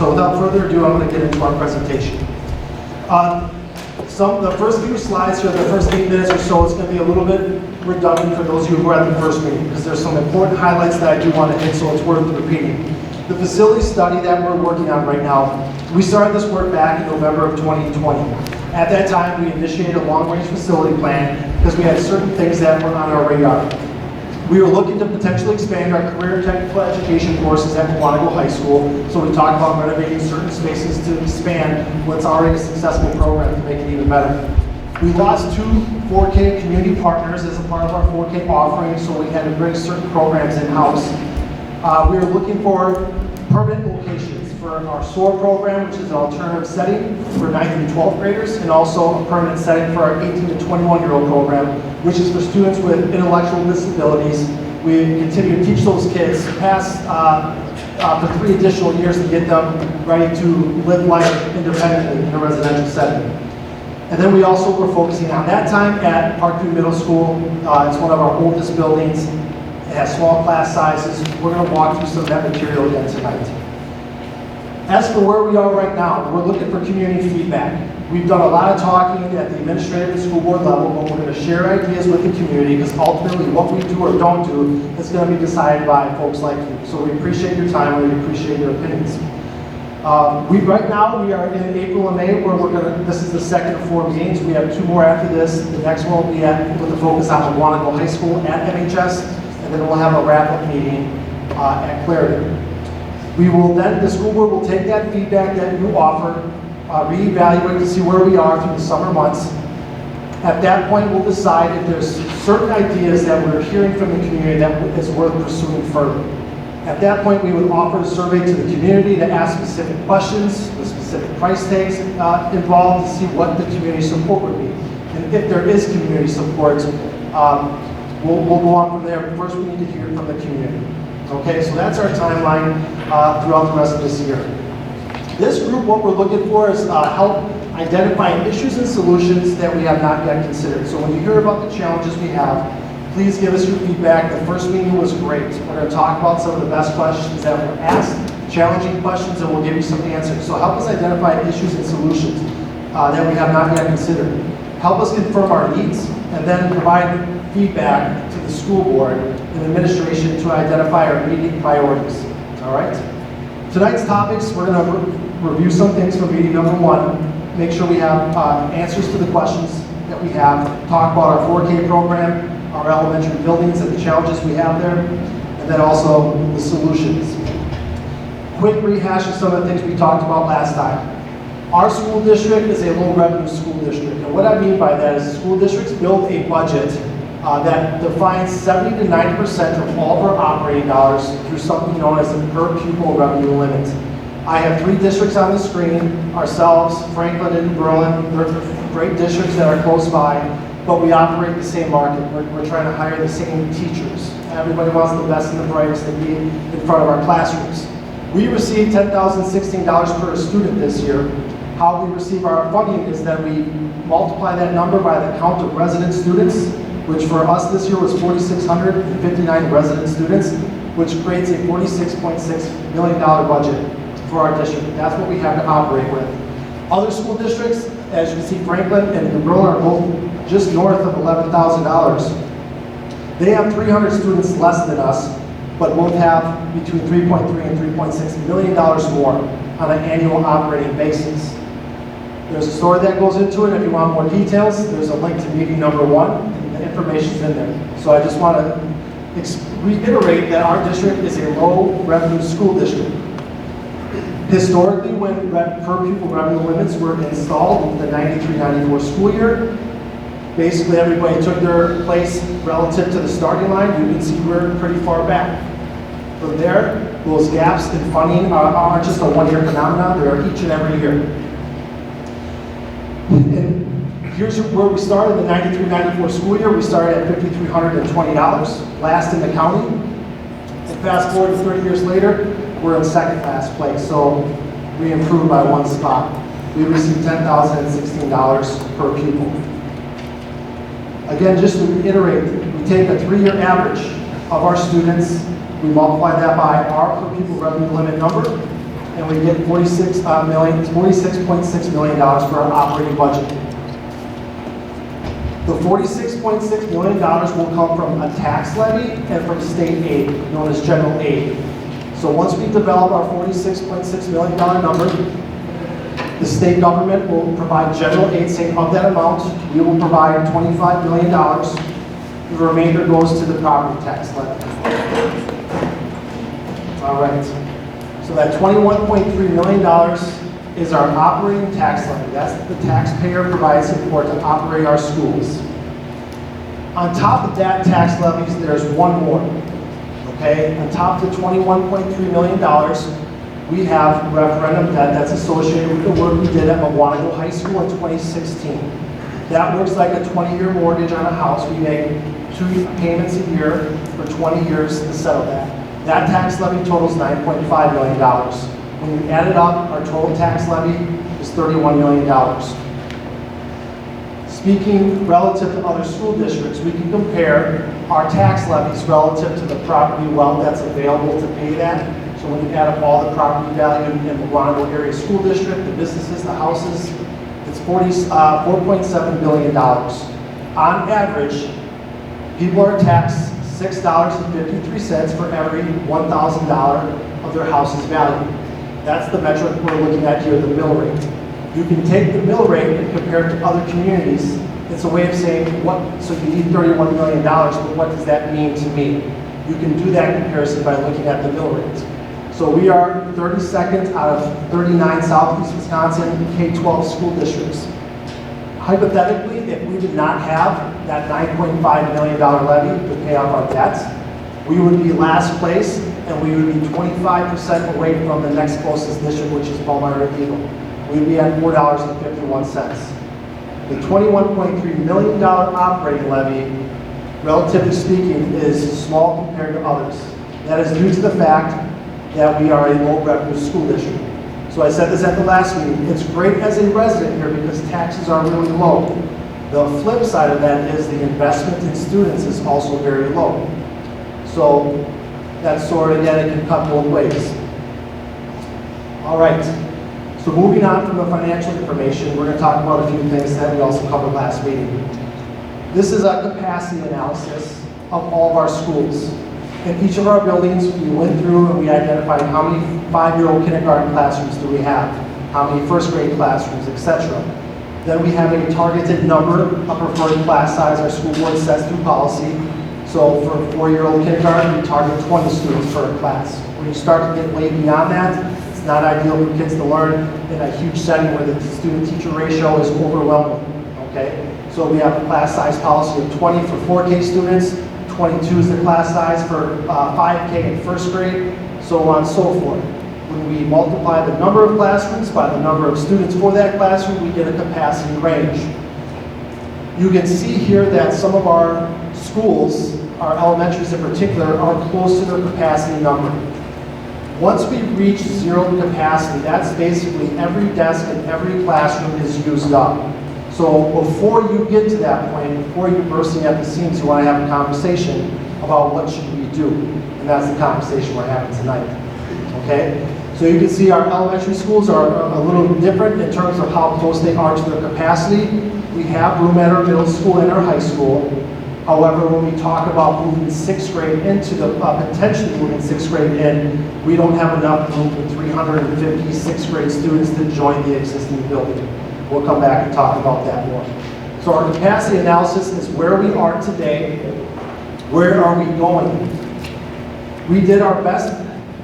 So without further ado, I'm going to get into our presentation. The first few slides here, the first 8 minutes or so, is going to be a little bit redundant for those of you who were at the first meeting, because there's some important highlights that I do want to hit, so it's worth repeating. The facility study that we're working on right now, we started this work back in November of 2020. At that time, we initiated a long-range facility plan because we had certain things that were on our radar. We were looking to potentially expand our career and technical education courses at Mukwonago High School, so we talked about renovating certain spaces to expand what's already a successful program to make it even better. We lost 2 4K community partners as a part of our 4K offering, so we had to bring certain programs in-house. We were looking for permanent locations for our SOAR program, which is an alternative setting for 9th and 12th graders, and also a permanent setting for our 18 to 21-year-old program, which is for students with intellectual disabilities. We continue to teach those kids past for 3 additional years to get them ready to live life independently in a residential setting. And then we also were focusing on that time at Parkview Middle School. It's one of our oldest buildings. It has small class sizes. We're going to walk through some of that material again tonight. As for where we are right now, we're looking for community feedback. We've done a lot of talking at the administrative and school board level, but we're going to share ideas with the community, because ultimately what we do or don't do is going to be decided by folks like you. So we appreciate your time and we appreciate your opinions. Right now we are in April and May, where this is the second of 4 meetings. We have 2 more after this. The next one will be with a focus on Mukwonago High School at MHS, and then we'll have a wrap-up meeting at Clarendon. The school board will take that feedback that you offer, reevaluate to see where we are through the summer months. At that point, we'll decide if there's certain ideas that we're hearing from the community that is worth pursuing further. At that point, we would offer a survey to the community to ask specific questions, with specific price tags involved, to see what the community support would be. And if there is community support, we'll go on from there. But first, we need to hear from the community. Okay, so that's our timeline throughout the rest of this year. This group, what we're looking for is help identifying issues and solutions that we have not yet considered. So when you hear about the challenges we have, please give us your feedback. The first meeting was great. We're going to talk about some of the best questions that were asked, challenging questions, and we'll give you some answers. So help us identify issues and solutions that we have not yet considered. Help us confirm our needs, and then provide feedback to the school board and administration to identify our immediate priorities. All right? Tonight's topics, we're going to review some things from meeting number 1, make sure we have answers to the questions that we have, talk about our 4K program, our elementary buildings and the challenges we have there, and then also the solutions. Quick rehash of some of the things we talked about last time. Our school district is a low revenue school district, and what I mean by that is school districts build a budget that defines 70 to 90% of all of our operating dollars through something known as the per pupil revenue limit. I have 3 districts on the screen, ourselves, Franklin and Berlin. They're great districts that are close by, but we operate the same market. We're trying to hire the same teachers. Everybody wants the best and the brightest to be in front of our classrooms. We receive $10,016 per student this year. How we receive our funding is that we multiply that number by the count of resident students, which for us this year was 4,659 resident students, which creates a $46.6 million budget for our district. That's what we have to operate with. Other school districts, as you can see, Franklin and New Berlin are both just north of $11,000. They have 300 students less than us, but both have between $3.3 and $3.6 million more on an annual operating basis. There's a story that goes into it. If you want more details, there's a link to meeting number 1. The information's in there. So I just want to reiterate that our district is a low revenue school district. Historically, when per pupil revenue limits were installed in the 93-94 school year, basically everybody took their place relative to the starting line. You can see we're pretty far back. From there, those gaps in funding aren't just a 1-year phenomenon. They are each and every year. And here's where we started the 93-94 school year. We started at $5,320, last in the county. And fast forward to 30 years later, we're in second class place, so we improved by 1 spot. We received $10,016 per pupil. Again, just to reiterate, we take a 3-year average of our students, we multiply that by our per pupil revenue limit number, and we get $46.6 million for our operating budget. The $46.6 million will come from a tax levy and from state aid, known as general aid. So once we develop our $46.6 million number, the state government will provide general aid, saying of that amount, we will provide $25 million. The remainder goes to the property tax levy. All right. So that $21.3 million is our operating tax levy. That's the taxpayer provides support to operate our schools. On top of that tax levies, there's one more. Okay? On top of the $21.3 million, we have referendum debt that's associated with the work we did at Mukwonago High School in 2016. That works like a 20-year mortgage on a house. We make 2 payments a year for 20 years to settle that. That tax levy totals $9.5 million. When you add it up, our total tax levy is $31 million. Speaking relative to other school districts, we can compare our tax levies relative to the property wealth that's available to pay that. So when you add up all the property value in the Mukwonago area school district, the businesses, the houses, it's $4.7 billion. On average, people are taxed $6.53 for every $1,000 of their house's value. That's the metric we're looking at here, the mill rate. You can take the mill rate and compare it to other communities. It's a way of saying, so you need $31 million, but what does that mean to me? You can do that comparison by looking at the mill rate. So we are 32nd out of 39 Southeast Wisconsin K-12 school districts. Hypothetically, if we did not have that $9.5 million levy to pay off our debts, we would be last place, and we would be 25% away from the next closest district, which is Palmyra Eagle. We'd be at $4.51. The $21.3 million operating levy, relatively speaking, is small compared to others. That is due to the fact that we are a low revenue school district. So I said this at the last meeting, it's great as a resident here because taxes are really low. The flip side of that is the investment in students is also very low. So that's sort of, again, it can cut both ways. All right, so moving on from the financial information, we're going to talk about a few things that we also covered last meeting. This is a capacity analysis of all of our schools. In each of our buildings, we went through and we identified how many 5-year-old kindergarten classrooms do we have, how many first grade classrooms, etc. Then we have a targeted number, a preferred class size our school board sets through policy. So for a 4-year-old kindergarten, we target 20 students per class. When you start to get way beyond that, it's not ideal for kids to learn in a huge setting where the student-teacher ratio is overwhelming, okay? So we have a class size policy of 20 for 4K students, 22 is the class size for 5K in first grade, so on and so forth. When we multiply the number of classrooms by the number of students for that classroom, we get a capacity range. You can see here that some of our schools, our elementaries in particular, are close to their capacity number. Once we reach zero capacity, that's basically every desk in every classroom is used up. So before you get to that point, before you're bursting at the seams, you want to have a conversation about what should we do. And that's the conversation we're having tonight. Okay? So you can see our elementary schools are a little different in terms of how close they are to their capacity. We have room at our middle school and our high school. However, when we talk about moving 6th grade into the, potentially moving 6th grade in, we don't have enough room for 350 6th grade students to join the existing building. We'll come back and talk about that more. So our capacity analysis is where we are today, where are we going? We did our best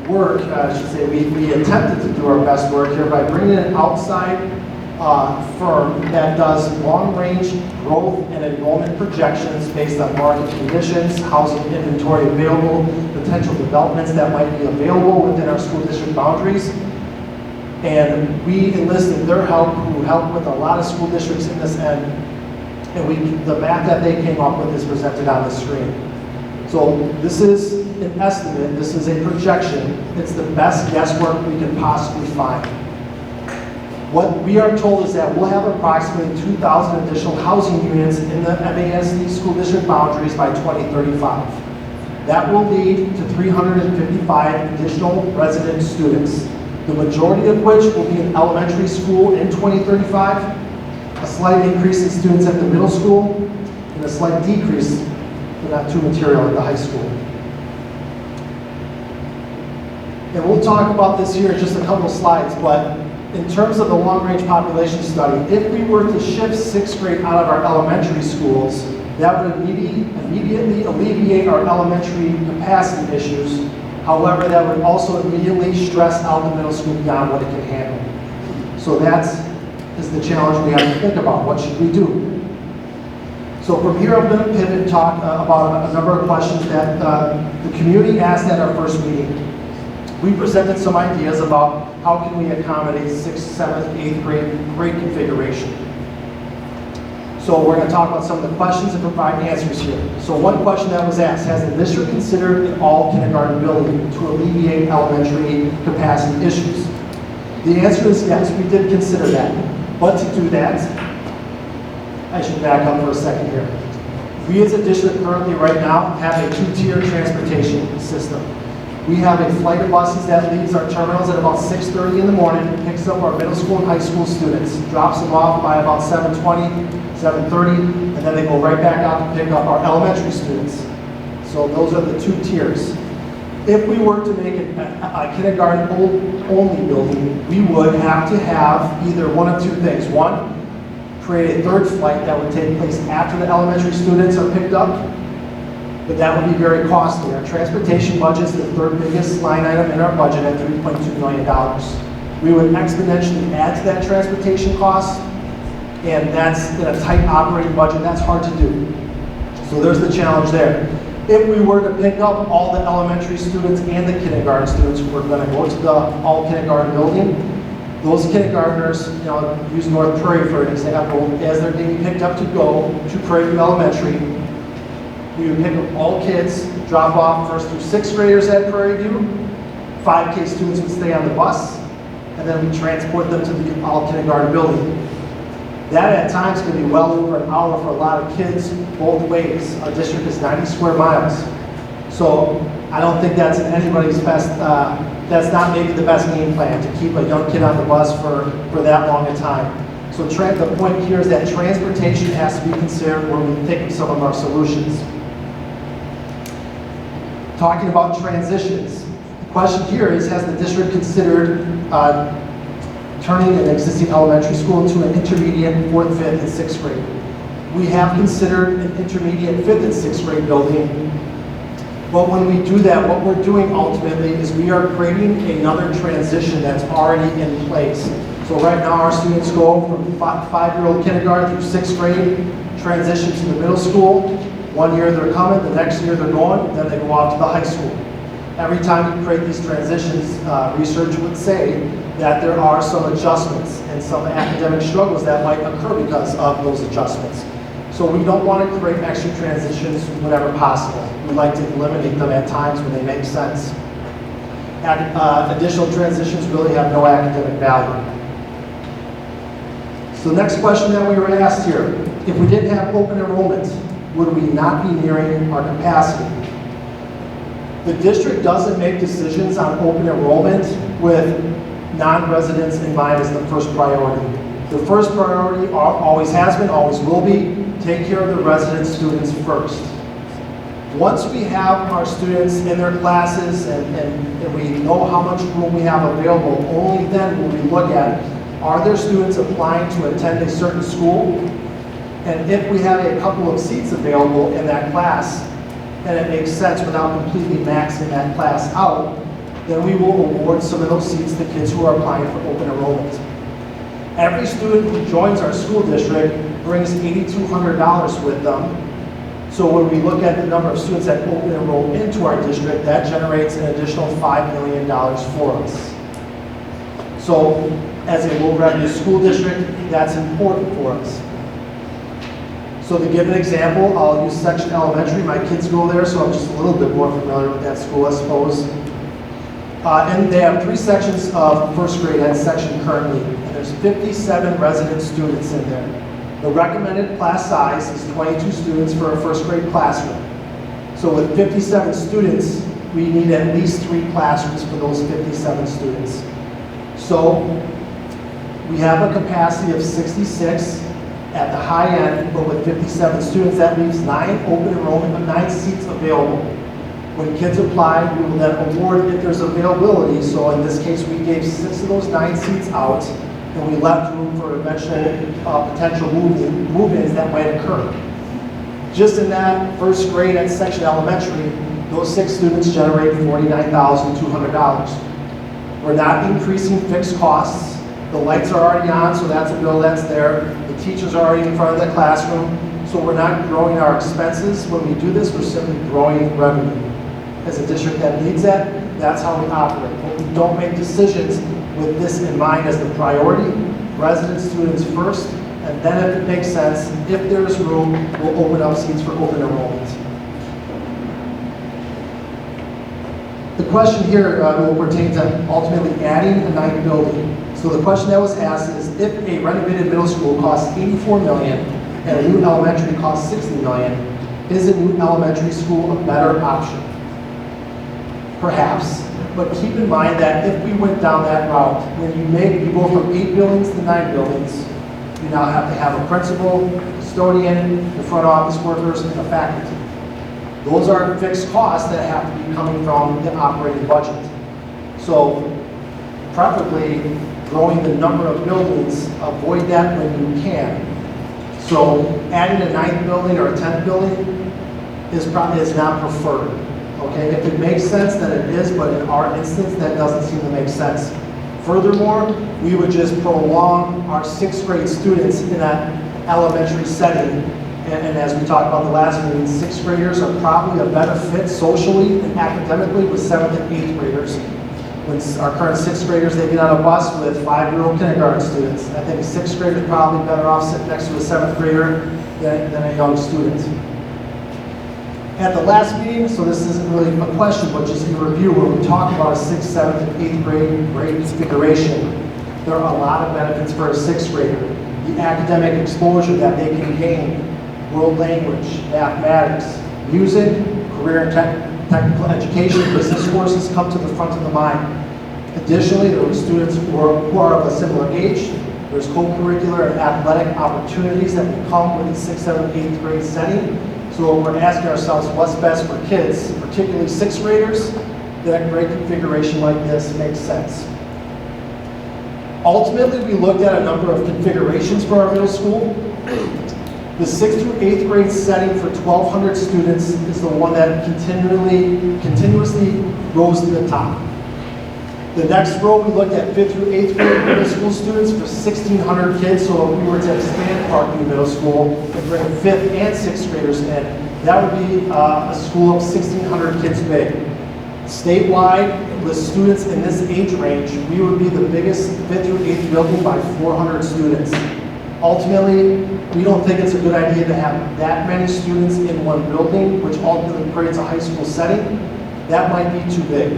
work, I should say, we attempted to do our best work here by bringing an outside firm that does long-range growth and enrollment projections based on market conditions, housing inventory available, potential developments that might be available within our school district boundaries. And we enlisted their help, who helped with a lot of school districts in this end. And the map that they came up with is presented on the screen. So this is an estimate, this is a projection. It's the best guesswork we can possibly find. What we are told is that we'll have approximately 2,000 additional housing units in the MASD school district boundaries by 2035. That will lead to 355 additional resident students. the majority of which will be in elementary school in 2035, a slight increase in students at the middle school, and a slight decrease, but not too material, at the high school. And we'll talk about this here in just a couple of slides, but in terms of the long-range population study, if we were to shift 6th grade out of our elementary schools, that would immediately alleviate our elementary capacity issues. However, that would also immediately stress out the middle school beyond what it can handle. So that is the challenge we have to think about. What should we do? So from here, I'm going to pivot and talk about a number of questions that the community asked at our first meeting. We presented some ideas about how can we accommodate 6th, 7th, 8th grade configuration. So we're going to talk about some of the questions and provide answers here. So one question that was asked, has the district considered an all kindergarten building to alleviate elementary capacity issues? The answer is yes, we did consider that. But to do that, I should back up for a second here. We as a district currently right now have a 2-tier transportation system. We have a flight of buses that leaves our terminals at about 6:30 in the morning, picks up our middle school and high school students, drops them off by about 7:20, 7:30, and then they go right back out to pick up our elementary students. So those are the 2 tiers. If we were to make it a kindergarten only building, we would have to have either one of 2 things. One, create a 3rd flight that would take place after the elementary students are picked up, but that would be very costly. Our transportation budget is the 3rd biggest line item in our budget at $3.2 million. We would exponentially add to that transportation cost, and that's in a tight operating budget. That's hard to do. So there's the challenge there. If we were to pick up all the elementary students and the kindergarten students who are going to go to the all kindergarten building, those kindergartners, use North Prairie for an example, as they're being picked up to go to Prairie View Elementary, we would pick up all kids, drop off 1st through 6th graders at Prairie View, 5K students would stay on the bus, and then we transport them to the all kindergarten building. That at times can be well over an hour for a lot of kids both ways. Our district is 90 square miles. So I don't think that's in anybody's best, that's not maybe the best game plan to keep a young kid on the bus for that long a time. So the point here is that transportation has to be considered when we think of some of our solutions. Talking about transitions, the question here is, has the district considered turning an existing elementary school into an intermediate 4th, 5th, and 6th grade? We have considered an intermediate 5th and 6th grade building, but when we do that, what we're doing ultimately is we are creating another transition that's already in place. So right now our students go from 5-year-old kindergarten through 6th grade, transition to the middle school. 1 year they're coming, the next year they're going, then they go off to the high school. Every time you create these transitions, research would say that there are some adjustments and some academic struggles that might occur because of those adjustments. So we don't want to create extra transitions whenever possible. We like to eliminate them at times when they make sense. Additional transitions really have no academic value. So the next question that we were asked here, if we didn't have open enrollment, would we not be nearing our capacity? The district doesn't make decisions on open enrollment with non-residents in mind as the first priority. The first priority always has been, always will be, take care of the resident students first. Once we have our students in their classes and we know how much room we have available, only then will we look at, are there students applying to attend a certain school? And if we have a couple of seats available in that class, and it makes sense without completely maxing that class out, then we will award some of those seats to kids who are applying for open enrollment. Every student who joins our school district brings $8,200 with them. So when we look at the number of students that open enroll into our district, that generates an additional $5 million for us. So as a low revenue school district, that's important for us. So to give an example, I'll use Section Elementary. My kids go there, so I'm just a little bit more familiar with that school, I suppose. And they have 3 sections of first grade at section currently. And there's 57 resident students in there. The recommended class size is 22 students for a first grade classroom. So with 57 students, we need at least 3 classrooms for those 57 students. So we have a capacity of 66 at the high end, but with 57 students, that leaves 9 open enrollment, 9 seats available. When kids apply, we will then award if there's availability. So in this case, we gave 6 of those 9 seats out, and we left room for eventual potential move-ins that might occur. Just in that first grade at Section Elementary, those 6 students generate $49,200. We're not increasing fixed costs. The lights are already on, so that's a bill that's there. The teachers are already in front of the classroom, so we're not growing our expenses. When we do this, we're simply growing revenue. As a district that needs that, that's how we operate. But we don't make decisions with this in mind as the priority. Residents, students first, and then if it makes sense, if there's room, we'll open up seats for open enrollment. The question here will pertain to ultimately adding a 9th building. So the question that was asked is, if a renovated middle school costs $84 million and a new elementary costs $60 million, is a new elementary school a better option? Perhaps, but keep in mind that if we went down that route, when you go from 8 buildings to 9 buildings, you now have to have a principal, custodian, the front office workers, and the faculty. Those are fixed costs that have to be coming from the operating budget. So preferably growing the number of buildings, avoid that when you can. So adding a 9th building or a 10th building is not preferred. Okay, if it makes sense, then it is, but in our instance, that doesn't seem to make sense. Furthermore, we would just prolong our 6th grade students in that elementary setting. And as we talked about the last meeting, 6th graders are probably a better fit socially and academically with 7th and 8th graders. When our current 6th graders, they get on a bus with 5-year-old kindergarten students. I think a 6th grader is probably better off sitting next to a 7th grader than a young student. At the last meeting, so this isn't really a question, but just a review, when we talk about a 6th, 7th, and 8th grade configuration, there are a lot of benefits for a 6th grader. The academic exposure that they can gain, world language, mathematics, music, career and technical education, business courses come to the front of the mind. Additionally, there are students who are of a similar age. There's co-curricular and athletic opportunities that will come with the 6th, 7th, 8th grade setting. So we're asking ourselves what's best for kids, particularly 6th graders. That grade configuration like this makes sense. Ultimately, we looked at a number of configurations for our middle school. The 6th through 8th grade setting for 1,200 students is the one that continuously rose to the top. The next row, we looked at 5th through 8th grade middle school students for 1,600 kids. So if we were to expand Parkview Middle School and bring 5th and 6th graders in, that would be a school of 1,600 kids big. Statewide, with students in this age range, we would be the biggest 5th through 8th building by 400 students. Ultimately, we don't think it's a good idea to have that many students in one building, which ultimately creates a high school setting. That might be too big.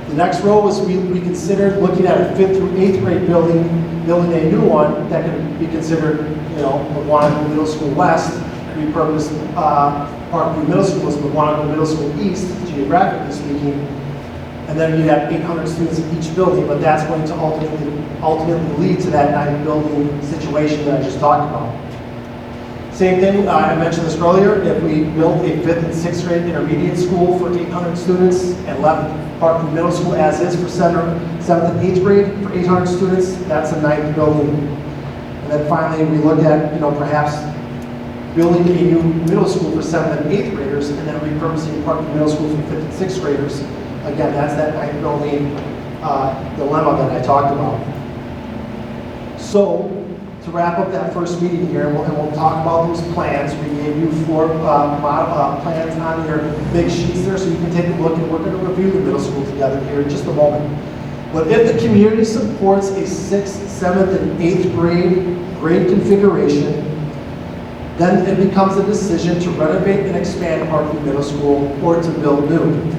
The next row was we considered looking at a 5th through 8th grade building a new one that could be considered, Mukwonago Middle School West, repurposed Parkview Middle School as Mukwonago Middle School East, geographically speaking. And then you'd have 800 students in each building, but that's going to ultimately lead to that 9th building situation that I just talked about. Same thing, I mentioned this earlier, if we built a 5th and 6th grade intermediate school for 800 students and left Parkview Middle School as is for 7th and 8th grade for 800 students, that's a 9th building. And then finally, we looked at, perhaps building a new middle school for 7th and 8th graders and then repurposing Parkview Middle School for 5th and 6th graders. Again, that's that 9th building dilemma that I talked about. So, to wrap up that first meeting here, and we'll talk about those plans. We gave you 4 plans on your big sheets there, so you can take a look, and we're going to review the middle school together here in just a moment. But if the community supports a 6th, 7th, and 8th grade configuration, then it becomes a decision to renovate and expand Parkview Middle School or to build new.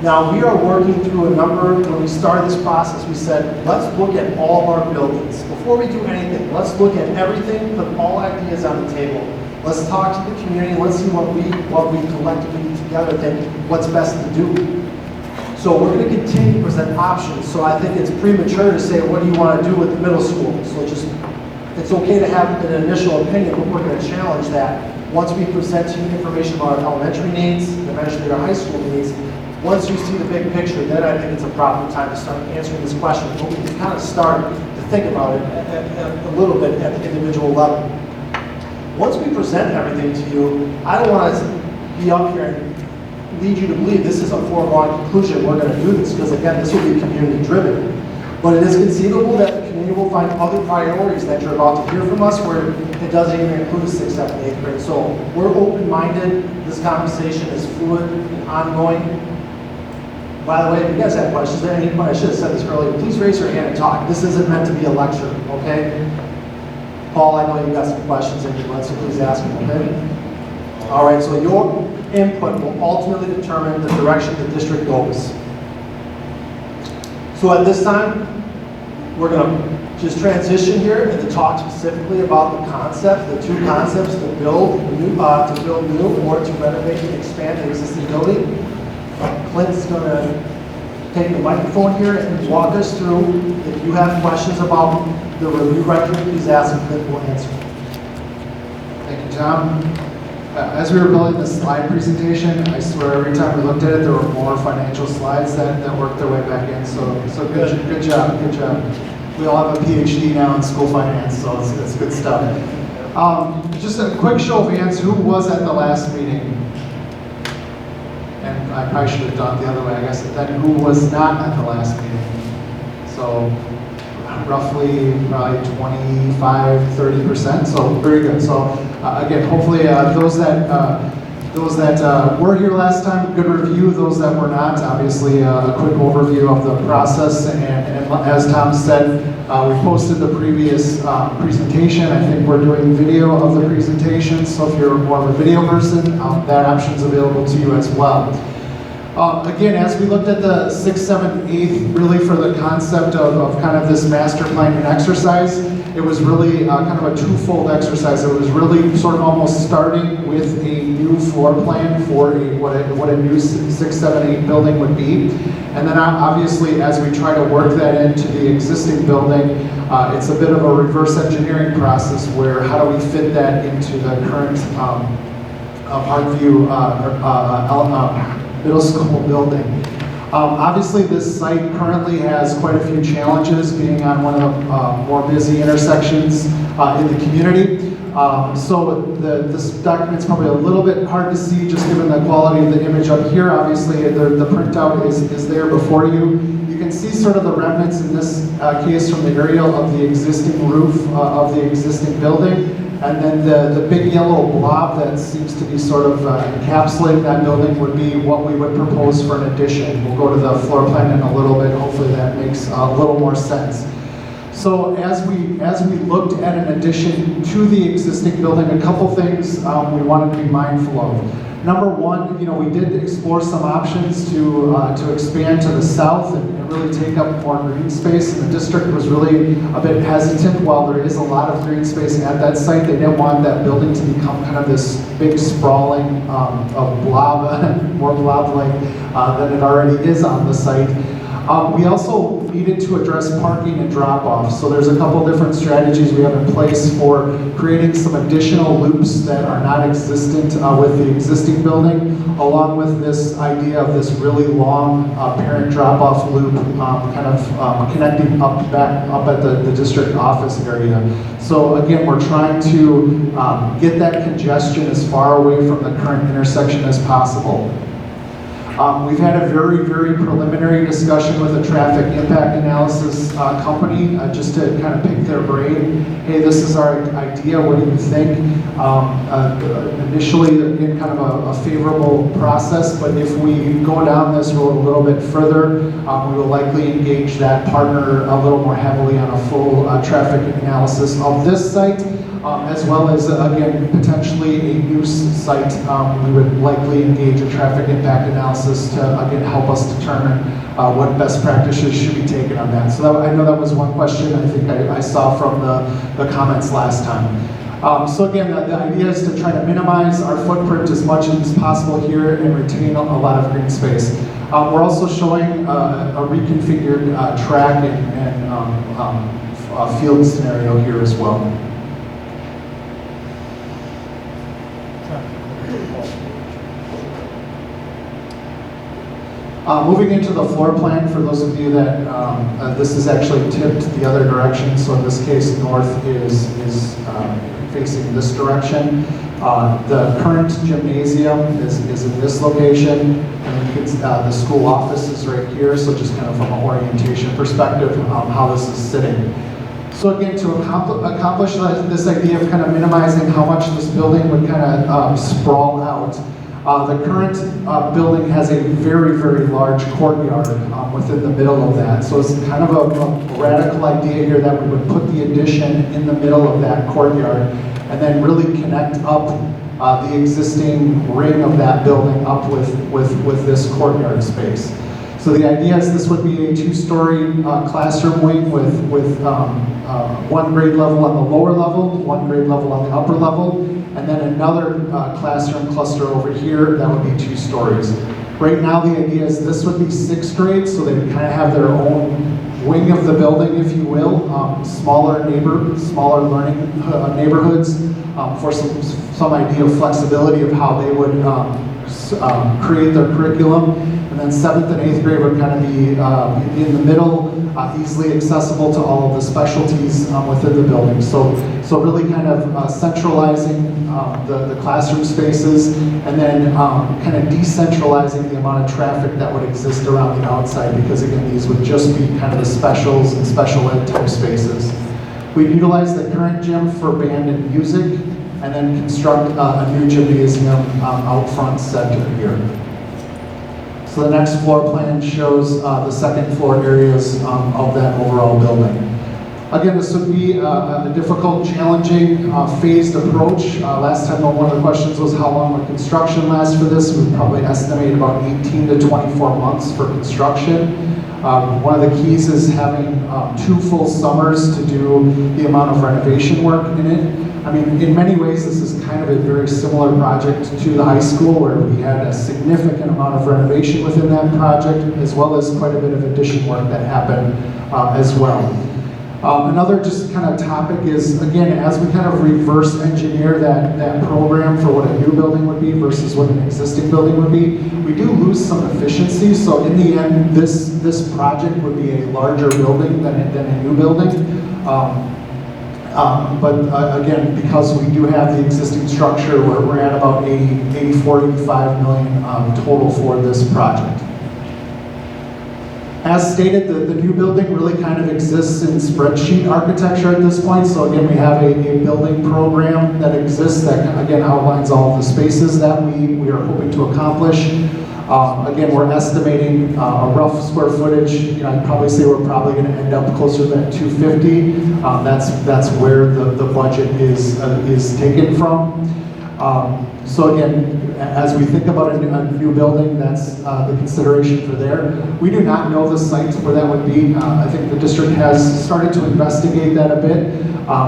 Now, we are working through a number. When we started this process, we said, let's look at all of our buildings. Before we do anything, let's look at everything, put all ideas on the table. Let's talk to the community, let's see what we collectively together think what's best to do. So we're going to continue to present options. So I think it's premature to say, what do you want to do with the middle school? So just, it's okay to have an initial opinion, but we're going to challenge that. Once we present you information about our elementary needs, eventually our high school needs, once you see the big picture, then I think it's a proper time to start answering this question. But we can kind of start to think about it a little bit at the individual level. Once we present everything to you, I don't want to be up here and lead you to believe this is a foregone conclusion, we're going to do this, because again, this will be community driven. But it is conceivable that the community will find other priorities that you're about to hear from us where it doesn't even include 6th, 7th, 8th grade. So we're open-minded, this conversation is fluid and ongoing. By the way, if you guys have questions at any point, I should have said this earlier, please raise your hand and talk. This isn't meant to be a lecture, okay? Paul, I know you got some questions in your mind, so please ask them, okay? All right, so your input will ultimately determine the direction the district goes. So at this time, we're going to just transition here and to talk specifically about the concept, the two concepts, to build new or to renovate and expand the existing building. Clint's going to take the microphone here and walk us through. If you have questions about the review record, please ask and Clint will answer. Thank you, Tom. As we were building the slide presentation, I swear every time we looked at it, there were more financial slides that worked their way back in. So good job, good job. We all have a PhD now in school finance, so it's good stuff. Just a quick show of hands, who was at the last meeting? And I probably should have done it the other way, I guess. Then who was not at the last meeting? So roughly probably 25–30%. So very good. So again, hopefully those that were here last time, good review. Those that were not, obviously a quick overview of the process. And as Tom said, we posted the previous presentation. I think we're doing video of the presentation. So if you're more of a video person, that option is available to you as well. Again, as we looked at the 6th, 7th, 8th, really for the concept of kind of this master planning exercise, it was really kind of a twofold exercise. It was really sort of almost starting with a new floor plan for what a new 6th, 7th, 8th building would be. And then obviously, as we try to work that into the existing building, it's a bit of a reverse engineering process where how do we fit that into the current Parkview middle school building. Obviously, this site currently has quite a few challenges, being on one of the more busy intersections in the community. So this document's probably a little bit hard to see, just given the quality of the image up here. Obviously, the printout is there before you. You can see sort of the remnants in this case from the aerial of the existing roof of the existing building. And then the big yellow blob that seems to be sort of encapsulating that building would be what we would propose for an addition. We'll go to the floor plan in a little bit. Hopefully that makes a little more sense. So as we looked at an addition to the existing building, a couple things we wanted to be mindful of. Number one, we did explore some options to expand to the south and really take up more green space, and the district was really a bit hesitant. While there is a lot of green space at that site, they didn't want that building to become kind of this big sprawling blob, more blob-like than it already is on the site. We also needed to address parking and drop-off. So there's a couple different strategies we have in place for creating some additional loops that are not existent with the existing building, along with this idea of this really long parent drop-off loop kind of connecting back up at the district office area. So again, we're trying to get that congestion as far away from the current intersection as possible. We've had a very, very preliminary discussion with a traffic impact analysis company just to kind of pick their brain. Hey, this is our idea, what do you think? Initially, again, kind of a favorable process, but if we go down this road a little bit further, we will likely engage that partner a little more heavily on a full traffic analysis of this site. As well as, again, potentially a new site, we would likely engage a traffic impact analysis to, again, help us determine what best practices should be taken on that. So I know that was one question I think I saw from the comments last time. So again, the idea is to try to minimize our footprint as much as possible here and retain a lot of green space. We're also showing a reconfigured track and field scenario here as well. Moving into the floor plan, for those of you that, this is actually tipped the other direction, so in this case, north is facing this direction. The current gymnasium is in this location, and the school office is right here, so just kind of from an orientation perspective, how this is sitting. So again, to accomplish this idea of kind of minimizing how much this building would kind of sprawl out, the current building has a very, very large courtyard within the middle of that. So it's kind of a radical idea here that we would put the addition in the middle of that courtyard and then really connect up the existing ring of that building up with this courtyard space. So the idea is this would be a two-story classroom wing with one grade level on the lower level, one grade level on the upper level, and then another classroom cluster over here that would be 2 stories. Right now the idea is this would be 6th grade, so they would kind of have their own wing of the building, if you will, smaller learning neighborhoods for some idea of flexibility of how they would create their curriculum. And then 7th and 8th grade would kind of be in the middle, easily accessible to all of the specialties within the building. So really kind of centralizing the classroom spaces and then kind of decentralizing the amount of traffic that would exist around the outside, because again, these would just be kind of the specials and special ed type spaces. We'd utilize the current gym for band and music and then construct a new gymnasium out front center here. So the next floor plan shows the second floor areas of that overall building. Again, this would be a difficult, challenging, phased approach. Last time one of the questions was how long would construction last for this? We'd probably estimate about 18 to 24 months for construction. One of the keys is having 2 full summers to do the amount of renovation work in it. I mean, in many ways, this is kind of a very similar project to the high school, where we had a significant amount of renovation within that project, as well as quite a bit of addition work that happened as well. Another just kind of topic is, again, as we kind of reverse engineer that program for what a new building would be versus what an existing building would be, we do lose some efficiency. So in the end, this project would be a larger building than a new building. But again, because we do have the existing structure, we're at about 84, 85 million total for this project. As stated, the new building really kind of exists in spreadsheet architecture at this point. So again, we have a building program that exists that again outlines all of the spaces that we are hoping to accomplish. Again, we're estimating a rough square footage. I'd probably say we're probably going to end up closer to that 250. That's where the budget is taken from. So again, as we think about a new building, that's the consideration for there. We do not know the site where that would be. I think the district has started to investigate that a bit.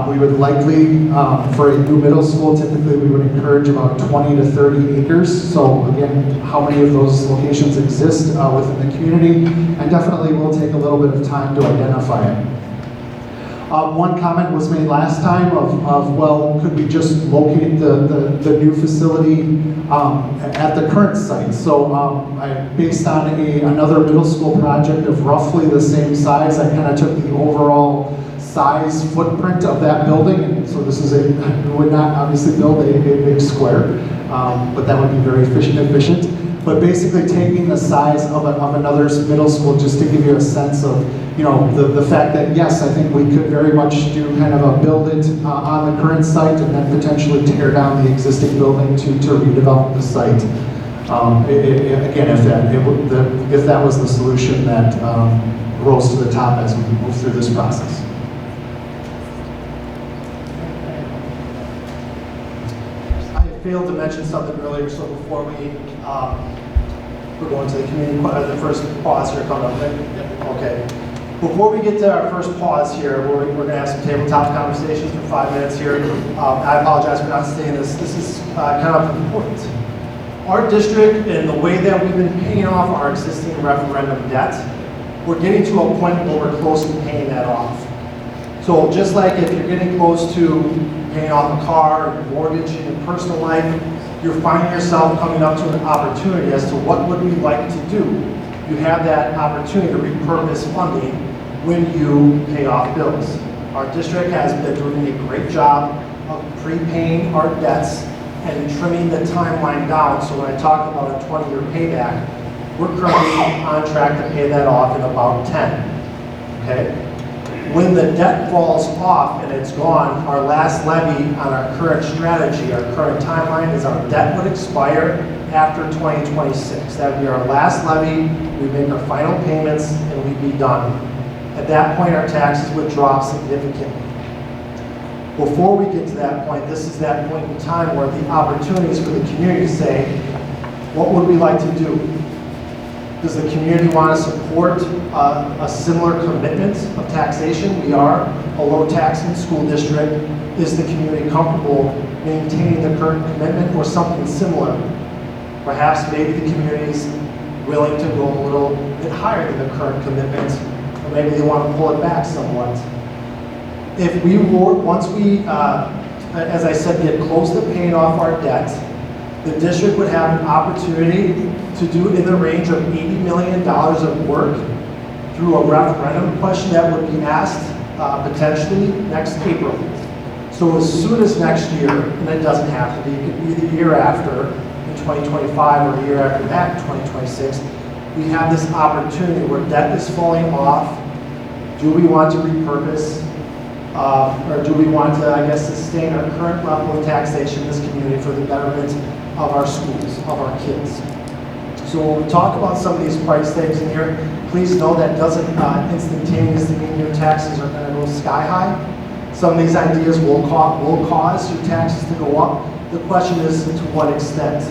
We would likely, for a new middle school, typically we would encourage about 20 to 30 acres. So again, how many of those locations exist within the community? And definitely will take a little bit of time to identify it. One comment was made last time of well, could we just locate the new facility at the current site? So based on another middle school project of roughly the same size, I kind of took the overall size footprint of that building, and so this is we would not obviously build a big square, but that would be very efficient. But basically taking the size of another middle school, just to give you a sense of, the fact that yes, I think we could very much do kind of a build it on the current site and then potentially tear down the existing building to redevelop the site. Again, if that was the solution that rose to the top as we move through this process. Failed to mention something earlier, so before we're going to the community, the first pause here coming up. Okay. Before we get to our first pause here, we're going to have some tabletop conversations for 5 minutes here. I apologize for not saying this. This is kind of important. Our district and the way that we've been paying off our existing referendum debt, we're getting to a point where we're close to paying that off. So just like if you're getting close to paying off a car, or mortgage in your personal life, you're finding yourself coming up to an opportunity as to what would we like to do. You have that opportunity to repurpose funding when you pay off bills. Our district has been doing a great job of prepaying our debts and trimming the timeline down. So when I talk about a 20-year payback, we're currently on track to pay that off in about 10, okay? When the debt falls off and it's gone, our last levy on our current strategy, our current timeline is our debt would expire after 2026. That would be our last levy, we make our final payments, and we'd be done. At that point, our taxes would drop significantly. Before we get to that point, this is that point in time where the opportunities for the community to say, what would we like to do? Does the community want to support a similar commitment of taxation? We are a low taxing school district. Is the community comfortable maintaining the current commitment or something similar? Perhaps maybe the community is willing to go a little bit higher than the current commitment, or maybe they want to pull it back somewhat. If we were, once we, as I said, get close to paying off our debt, the district would have an opportunity to do in the range of $80 million of work through a referendum question that would be asked potentially next April. So as soon as next year, and it doesn't have to be, it could be the year after, in 2025, or the year after that, in 2026, we have this opportunity where debt is falling off. Do we want to repurpose, or do we want to, I guess, sustain our current level of taxation in this community for the betterment of our schools, of our kids? So when we talk about some of these price tags in here, please know that doesn't instantaneously mean your taxes are going to go sky high. Some of these ideas will cause your taxes to go up. The question is to what extent.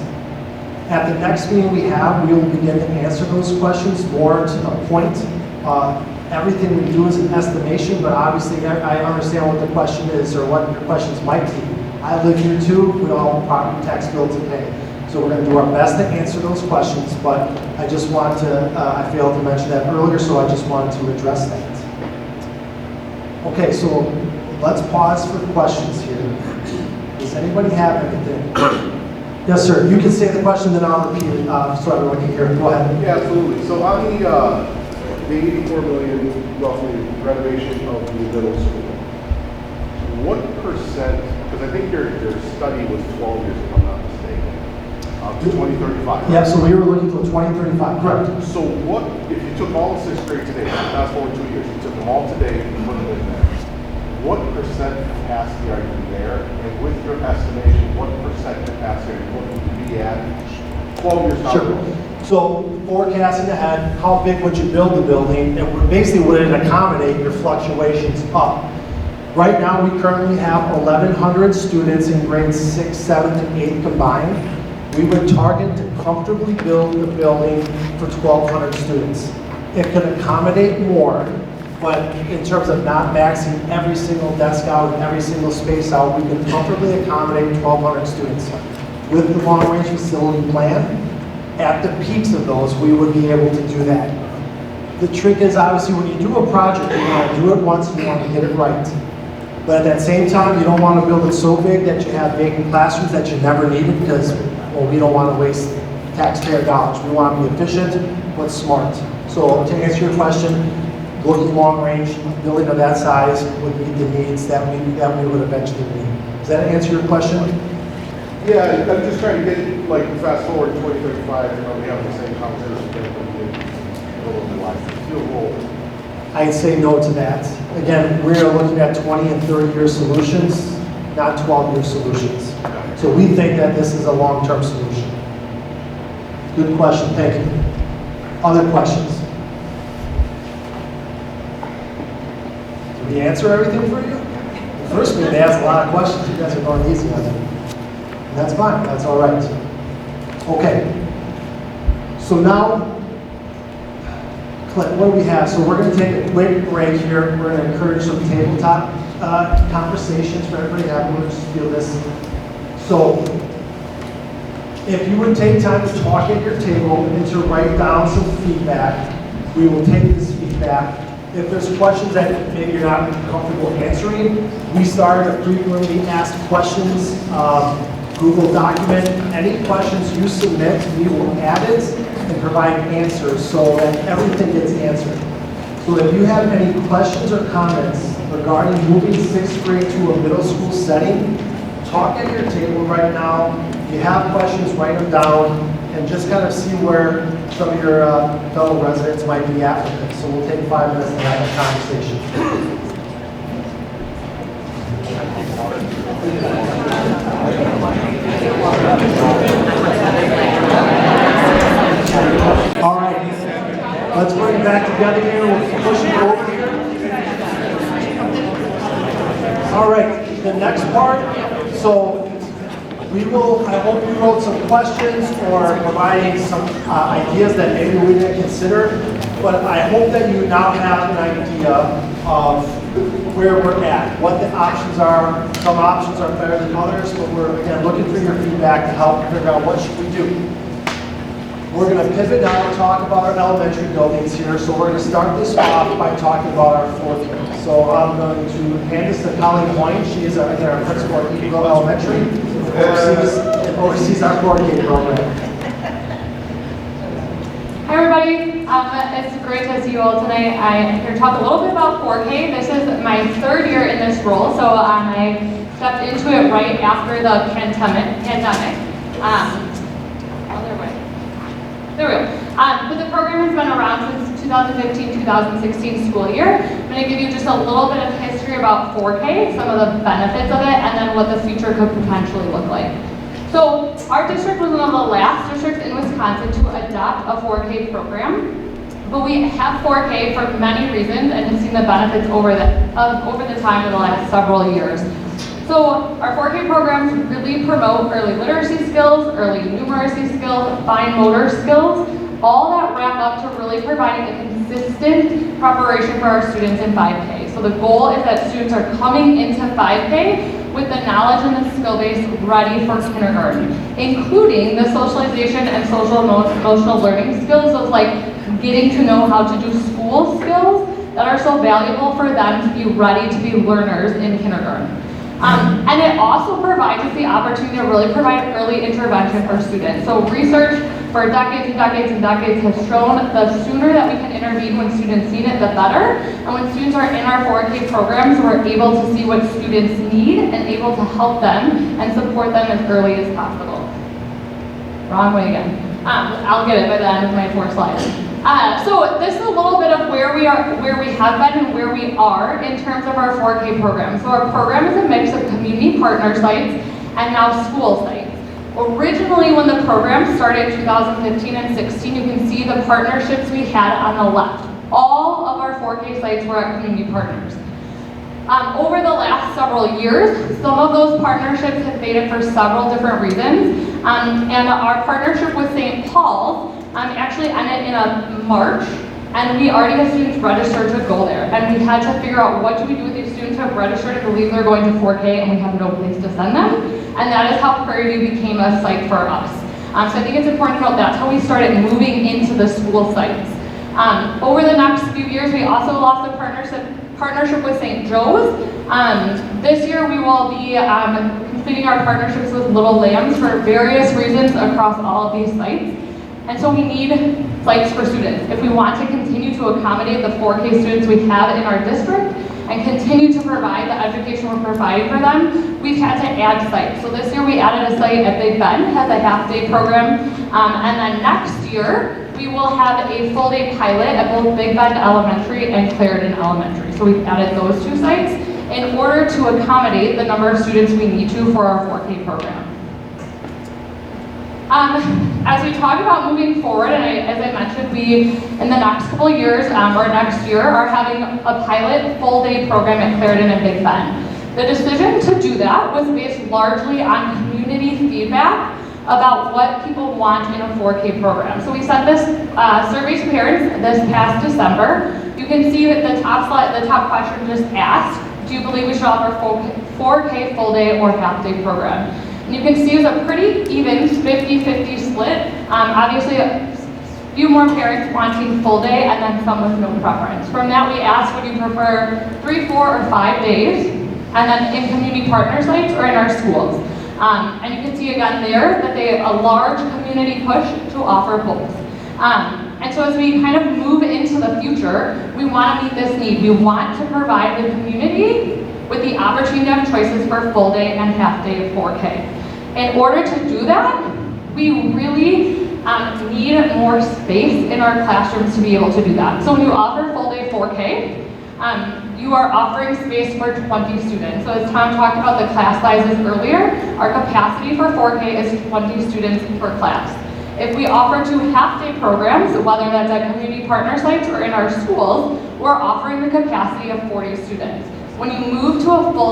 At the next meeting we have, we will begin to answer those questions more to the point. Everything we do is an estimation, but obviously I understand what the question is or what your questions might be. I live here too, we all have a property tax bill to pay. So we're going to do our best to answer those questions, but I just want to, I failed to mention that earlier, so I just wanted to address that. Okay, so let's pause for questions here. Does anybody have anything? Yes, sir. You can say the question, then I'll repeat it so everyone can hear it. Go ahead. Yeah, absolutely. So on the 84 million roughly renovation of the middle school, what percent, because I think your study was 12 years, if I'm not mistaken, to 2035. Yeah, so we were looking for 2035, correct. So what, if you took all of sixth grade today, fast forward 2 years, you took them all today and put them in there, what percent capacity are you there? And with your estimation, what percent capacity are you looking to be at 12 years down the road? Sure. So forecasting ahead, how big would you build the building? And basically would it accommodate your fluctuations up? Right now, we currently have 1,100 students in grades 6, 7, and 8 combined. We would target to comfortably build the building for 1,200 students. It could accommodate more, but in terms of not maxing every single desk out and every single space out, we can comfortably accommodate 1,200 students. With the long-range facility plan, at the peaks of those, we would be able to do that. The trick is obviously when you do a project, you want to do it once, you want to get it right. But at that same time, you don't want to build it so big that you have vacant classrooms that you never needed because, well, we don't want to waste taxpayer dollars. We want to be efficient but smart. So to answer your question, looking long range, a building of that size would meet the needs that we would eventually need. Does that answer your question? Yeah, I'm just trying to get, like, fast forward to 2035, we have the same conversation again, but we did a little bit life. Feel old. I'd say no to that. Again, we're looking at 20 and 30-year solutions, not 12-year solutions. So we think that this is a long-term solution. Good question, thank you. Other questions? Did we answer everything for you? The first meeting, they asked a lot of questions. You guys are going easy on them. And that's fine, that's all right. Okay. So now, Clint, what do we have? So we're going to take a quick break here. We're going to encourage some tabletop conversations for everybody to have. We'll just feel this. So If you would take time to talk at your table and to write down some feedback, we will take this feedback. If there's questions that maybe you're not comfortable answering, we started a frequently asked questions Google document. Any questions you submit, we will add it and provide answers so that everything gets answered. So if you have any questions or comments regarding moving 6th grade to a middle school setting, talk at your table right now. If you have questions, write them down and just kind of see where some of your fellow residents might be at with it. So we'll take 5 minutes to have a conversation. All right, let's bring it back together here. We'll push it over here. All right, the next part. So I hope you wrote some questions or providing some ideas that maybe we didn't consider, but I hope that you now have an idea of where we're at, what the options are. Some options are better than others, but we're, again, looking for your feedback to help figure out what should we do. We're going to pivot now and talk about our elementary buildings here. So we're going to start this off by talking about our 4th grade. So I'm going to hand this to Colleen Hoyne. She is our principal at Eagle Elementary and oversees our 4K program. Hi everybody, it's great to see you all tonight. I'm here to talk a little bit about 4K. This is my 3rd year in this role, so I stepped into it right after the pandemic. There we go. But the program has been around since 2015-2016 school year. I'm going to give you just a little bit of history about 4K, some of the benefits of it, and then what the future could potentially look like. So our district was one of the last districts in Wisconsin to adopt a 4K program, but we have 4K for many reasons and have seen the benefits over the time of the last several years. So our 4K programs really promote early literacy skills, early numeracy skills, fine motor skills, all that wrap up to really providing a consistent preparation for our students in 5K. So the goal is that students are coming into 5K with the knowledge and the skill base ready for kindergarten, including the socialization and social emotional learning skills of like getting to know how to do school skills that are so valuable for them to be ready to be learners in kindergarten. And it also provides us the opportunity to really provide early intervention for students. So research for decades and decades and decades has shown the sooner that we can intervene when students need it, the better. And when students are in our 4K programs, we're able to see what students need and able to help them and support them as early as possible. Wrong way again. I'll get it by the end of my 4 slides. So this is a little bit of where we have been and where we are in terms of our 4K program. So our program is a mix of community partner sites and now school sites. Originally, when the program started in 2015 and 16, you can see the partnerships we had on the left. All of our 4K sites were at community partners. Over the last several years, some of those partnerships have faded for several different reasons. And our partnership with St. Paul's actually ended in March, and we already have students registered to go there. And we had to figure out what do we do with these students who have registered and believe they're going to 4K and we have no place to send them. And that is how Prairie View became a site for us. So I think it's important to note that's how we started moving into the school sites. Over the next few years, we also lost a partnership with St. Joe's. This year we will be completing our partnerships with Little Lambs for various reasons across all of these sites. And so we need sites for students. If we want to continue to accommodate the 4K students we have in our district and continue to provide the education we're providing for them, we've had to add sites. So this year we added a site at Big Bend, has a half-day program, and then next year we will have a full-day pilot at both Big Bend Elementary and Clarendon Elementary. So we've added those 2 sites in order to accommodate the number of students we need to for our 4K program. As we talk about moving forward, and as I mentioned, we, in the next couple of years, or next year, are having a pilot full-day program at Clarendon and Big Bend. The decision to do that was based largely on community feedback about what people want in a 4K program. So we sent this survey to parents this past December. You can see that the top question just asked, do you believe we should offer 4K full-day or half-day program? And you can see it's a pretty even 50-50 split. Obviously, a few more parents wanting full day and then some with no preference. From that, we asked, would you prefer 3, 4, or 5 days? And then in community partner sites or in our schools. And you can see again there that they a large community push to offer both. And so as we kind of move into the future, we want to meet this need. We want to provide the community with the opportunity to have choices for full day and half day of 4K. In order to do that, we really need more space in our classrooms to be able to do that. So when you offer full day 4K, you are offering space for 20 students. So as Tom talked about the class sizes earlier, our capacity for 4K is 20 students per class. If we offer 2 half-day programs, whether that's at community partner sites or in our schools, we're offering the capacity of 40 students. When you move to a full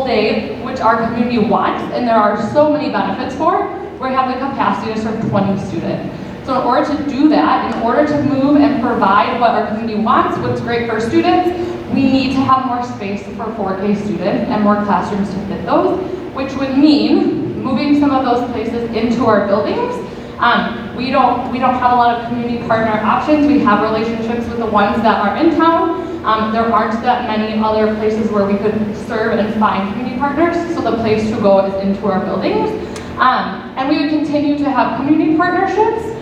day, which our community wants, and there are so many benefits for, we have the capacity to serve 20 students. So in order to do that, in order to move and provide what our community wants, what's great for students, we need to have more space for 4K students and more classrooms to fit those, which would mean moving some of those places into our buildings. We don't have a lot of community partner options. We have relationships with the ones that are in town. There aren't that many other places where we could serve and find community partners, so the place to go is into our buildings. And we would continue to have community partnerships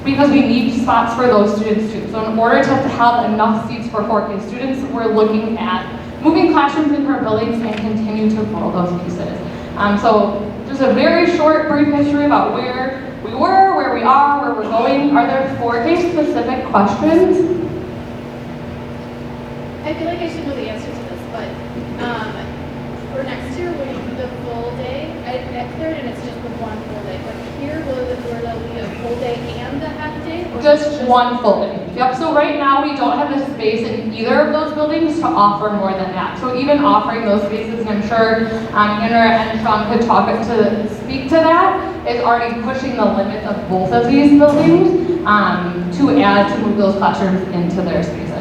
because we need spots for those students too. So in order to have enough seats for 4K students, we're looking at moving classrooms into our buildings and continue to grow those pieces. So just a very short, brief history about where we were, where we are, where we're going. Are there 4K specific questions? I feel like I should know the answer to this, but for next year, will you do the full day? At Clarendon, it's just the one full day, but here, will there be a full day and a half day? Or Just one full day. Yep, so right now we don't have the space in either of those buildings to offer more than that. So even offering those spaces, and I'm sure Inra and Sean could speak to that, is already pushing the limits of both of these buildings to move those classrooms into their spaces.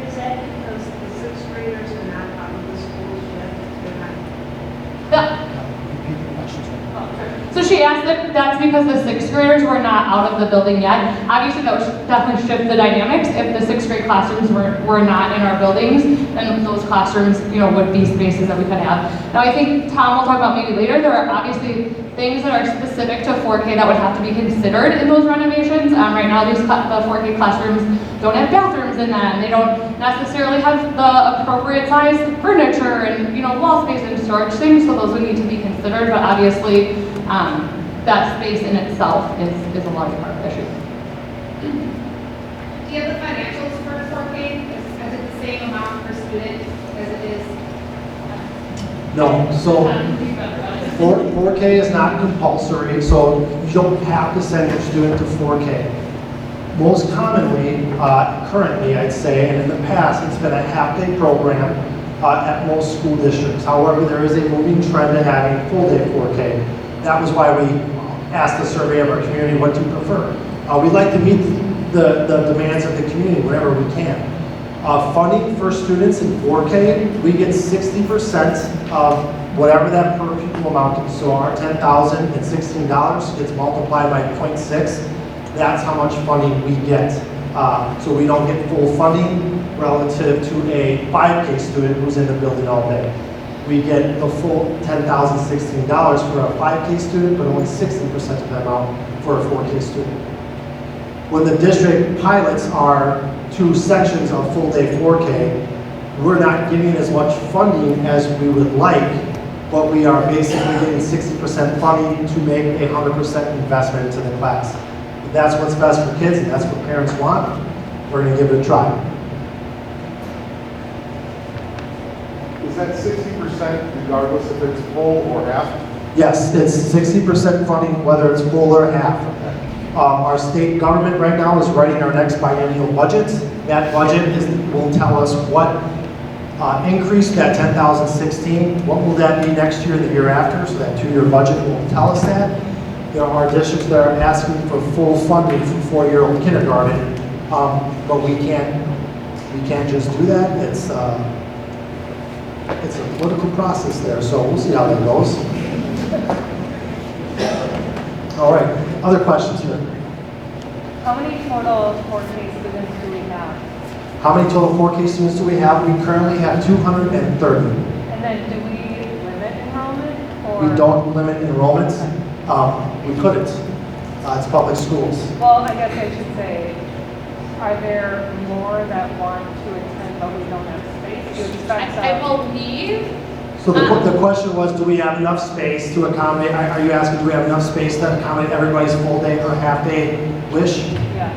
Is that because the 6th graders are not out of the schools yet? They're not. So she asked if that's because the 6th graders were not out of the building yet. Obviously, that would definitely shift the dynamics. If the 6th grade classrooms were not in our buildings, then those classrooms, would be spaces that we could have. Now, I think Tom will talk about maybe later. There are obviously things that are specific to 4K that would have to be considered in those renovations. Right now, the 4K classrooms don't have bathrooms in them. They don't necessarily have the appropriate size furniture and wall space and storage things. So those would need to be considered. But obviously, that space in itself is a large part of the issue. Do you have the financials for 4K? Is it the same amount per student as it is? No, so 4K is not compulsory, so you don't have to send your student to 4K. Most commonly, currently I'd say, and in the past, it's been a half-day program at most school districts. However, there is a moving trend to having full-day 4K. That was why we asked the survey of our community, what do you prefer? We'd like to meet the demands of the community whenever we can. Funding for students in 4K, we get 60% of whatever that per pupil amount is. So our $10,016 gets multiplied by 0.6. That's how much funding we get. So we don't get full funding relative to a 5K student who's in the building all day. We get the full $10,016 for a 5K student, but only 60% of that amount for a 4K student. When the district pilots our 2 sections of full day 4K, we're not getting as much funding as we would like, but we are basically getting 60% funding to make a 100% investment into the class. If that's what's best for kids and that's what parents want, we're going to give it a try. Is that 60% regardless if it's full or half? Yes, it's 60% funding whether it's full or half. Our state government right now is writing our next biennial budget. That budget will tell us what increase that $10,016, what will that be next year, the year after, so that 2-year budget will tell us that. There are districts that are asking for full funding for 4-year-old kindergarten, but we can't just do that. It's a political process there, so we'll see how that goes. All right, other questions here? How many total 4K students do we have? How many total 4K students do we have? We currently have 230. And then do we limit enrollment? Or? We don't limit enrollments. We couldn't. It's public schools. Well, I guess I should say, are there more that want to attend but we don't have space? Do you expect I believe, So the question was, do we have enough space to accommodate, are you asking, do we have enough space to accommodate everybody's full day or half day wish? Yeah.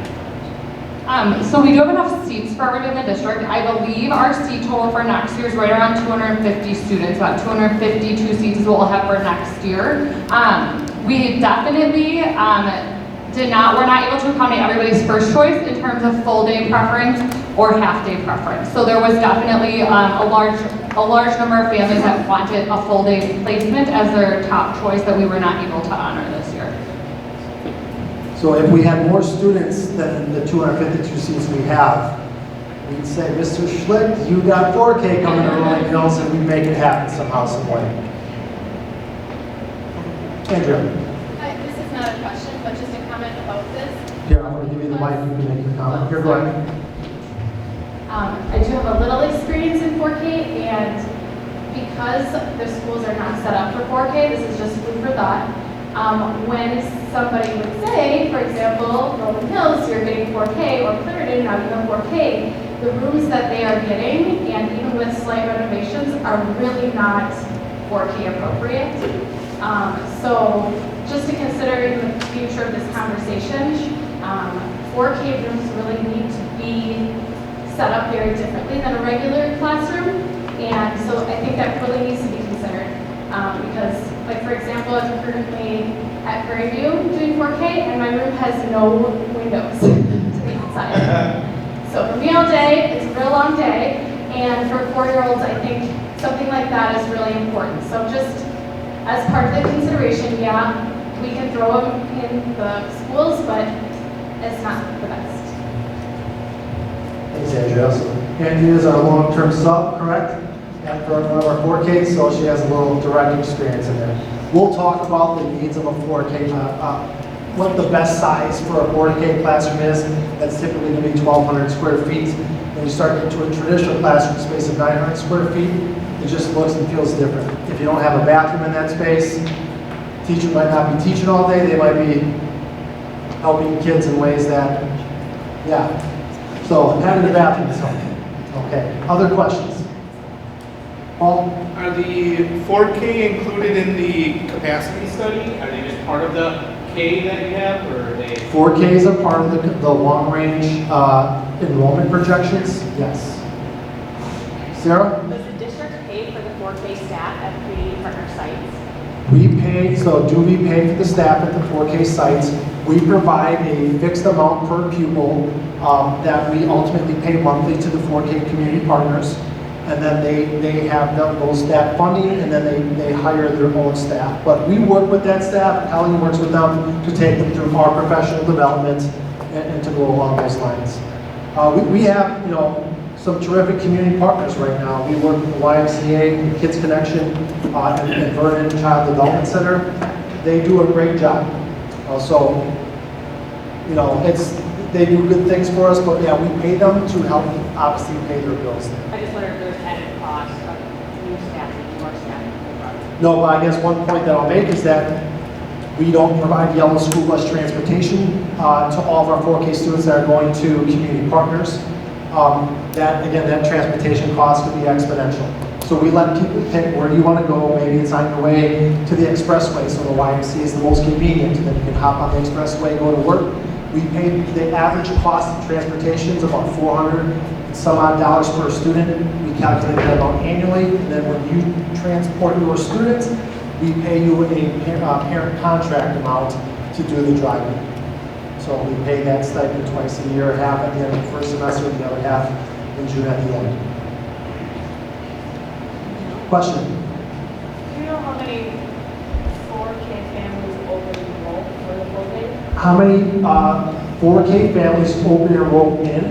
so we do have enough seats for everyone in the district. I believe our seat total for next year is right around 250 students, about 252 seats we'll have for next year. We definitely we're not able to accommodate everybody's first choice in terms of full day preference or half day preference. So there was definitely a large number of families that wanted a full day placement as their top choice that we were not able to honor this year. So if we had more students than the 252 seats we have, we'd say, Mr. Schlick, you got 4K coming to Rolling Hills, and we'd make it happen somehow, some way. Andrea, This is not a question, but just a comment about this. here, I'm going to give you the mic, you can make your comment. Here, go ahead. I do have a little experience in 4K, and because the schools are not set up for 4K, this is just food for thought. When somebody would say, for example, Rolling Hills, you're getting 4K, or Clarendon, not even 4K, the rooms that they are getting, and even with slight renovations, are really not 4K appropriate. So just to consider in the future of this conversation, 4K rooms really need to be set up very differently than a regular classroom. And so I think that really needs to be considered. Because, like for example, I'm currently at Prairie View doing 4K, and my room has no windows to the outside. So for me all day, it's a real long day, and for 4-year-olds, I think something like that is really important. So just as part of the consideration, yeah, we can throw them in the schools, but it's not the best. Thanks, Andrea. So Andrea is our long-term sub, correct? And for our 4K, so she has a little direct experience in there. We'll talk about the needs of a 4K, what the best size for a 4K classroom is. That's typically going to be 1,200 square feet. When you start into a traditional classroom space of 900 square feet, it just looks and feels different. If you don't have a bathroom in that space, teacher might not be teaching all day. They might be helping kids in ways that, yeah. So having a bathroom is helpful. Okay, other questions? Paul? Are the 4K included in the capacity study? Are they just part of the K that you have, or are they? 4K is a part of the long-range enrollment projections, yes. Sarah? Does the district pay for the 4K staff at community partner sites? We pay, so do we pay for the staff at the 4K sites? We provide a fixed amount per pupil that we ultimately pay monthly to the 4K community partners. And then they have those staff funding, and then they hire their own staff. But we work with that staff, Kelly works with them to take them through our professional development and to go along those lines. We have, some terrific community partners right now. We work with the YMCA, Kids Connection, and Vernon Child Development Center. They do a great job. They do good things for us, but yeah, we pay them to help obviously pay their bills. I just wonder if there's added cost of new staffing, more staffing. No, but I guess one point that I'll make is that we don't provide yellow school bus transportation to all of our 4K students that are going to community partners. That transportation cost could be exponential. So we let people pick where do you want to go. Maybe it's on your way to the expressway, so the YMCA is the most convenient, and then you can hop on the expressway, go to work. We pay the average cost of transportation is about $400 some odd dollars per student. We calculate that about annually, and then when you transport your students, we pay you a parent contract amount to do the driving. So we pay that stipend twice a year, half at the end of the first semester, the other half in June at the end. Question? Do you know how many 4K families open enroll for the full day? How many 4K families open enroll in?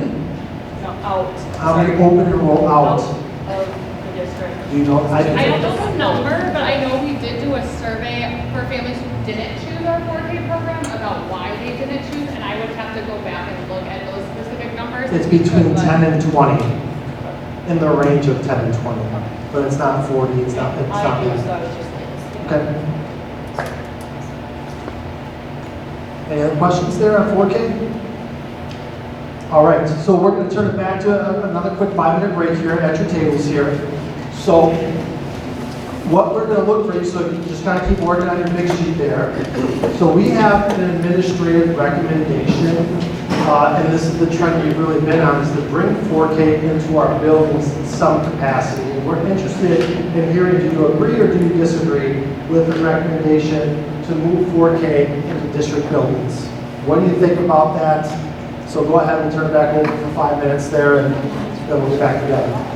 No, out. How many open enroll out? Of the district. Do you know? I don't know the number, but I know we did do a survey for families who didn't choose our 4K program about why they didn't choose, and I would have to go back and look at those specific numbers. It's between 10 and 20, in the range of 10 and 20, but it's not 40, it's not that. Okay. Any other questions there on 4K? All right, so we're going to turn it back to another quick 5-minute break here at your tables here. So what we're going to look for you, so you just kind of keep working on your big sheet there. So we have an administrative recommendation, and this is the trend we've really been on, is to bring 4K into our buildings in some capacity. And we're interested in hearing, do you agree or do you disagree with the recommendation to move 4K into district buildings? What do you think about that? So go ahead and turn it back over for 5 minutes there, and then we'll get back together.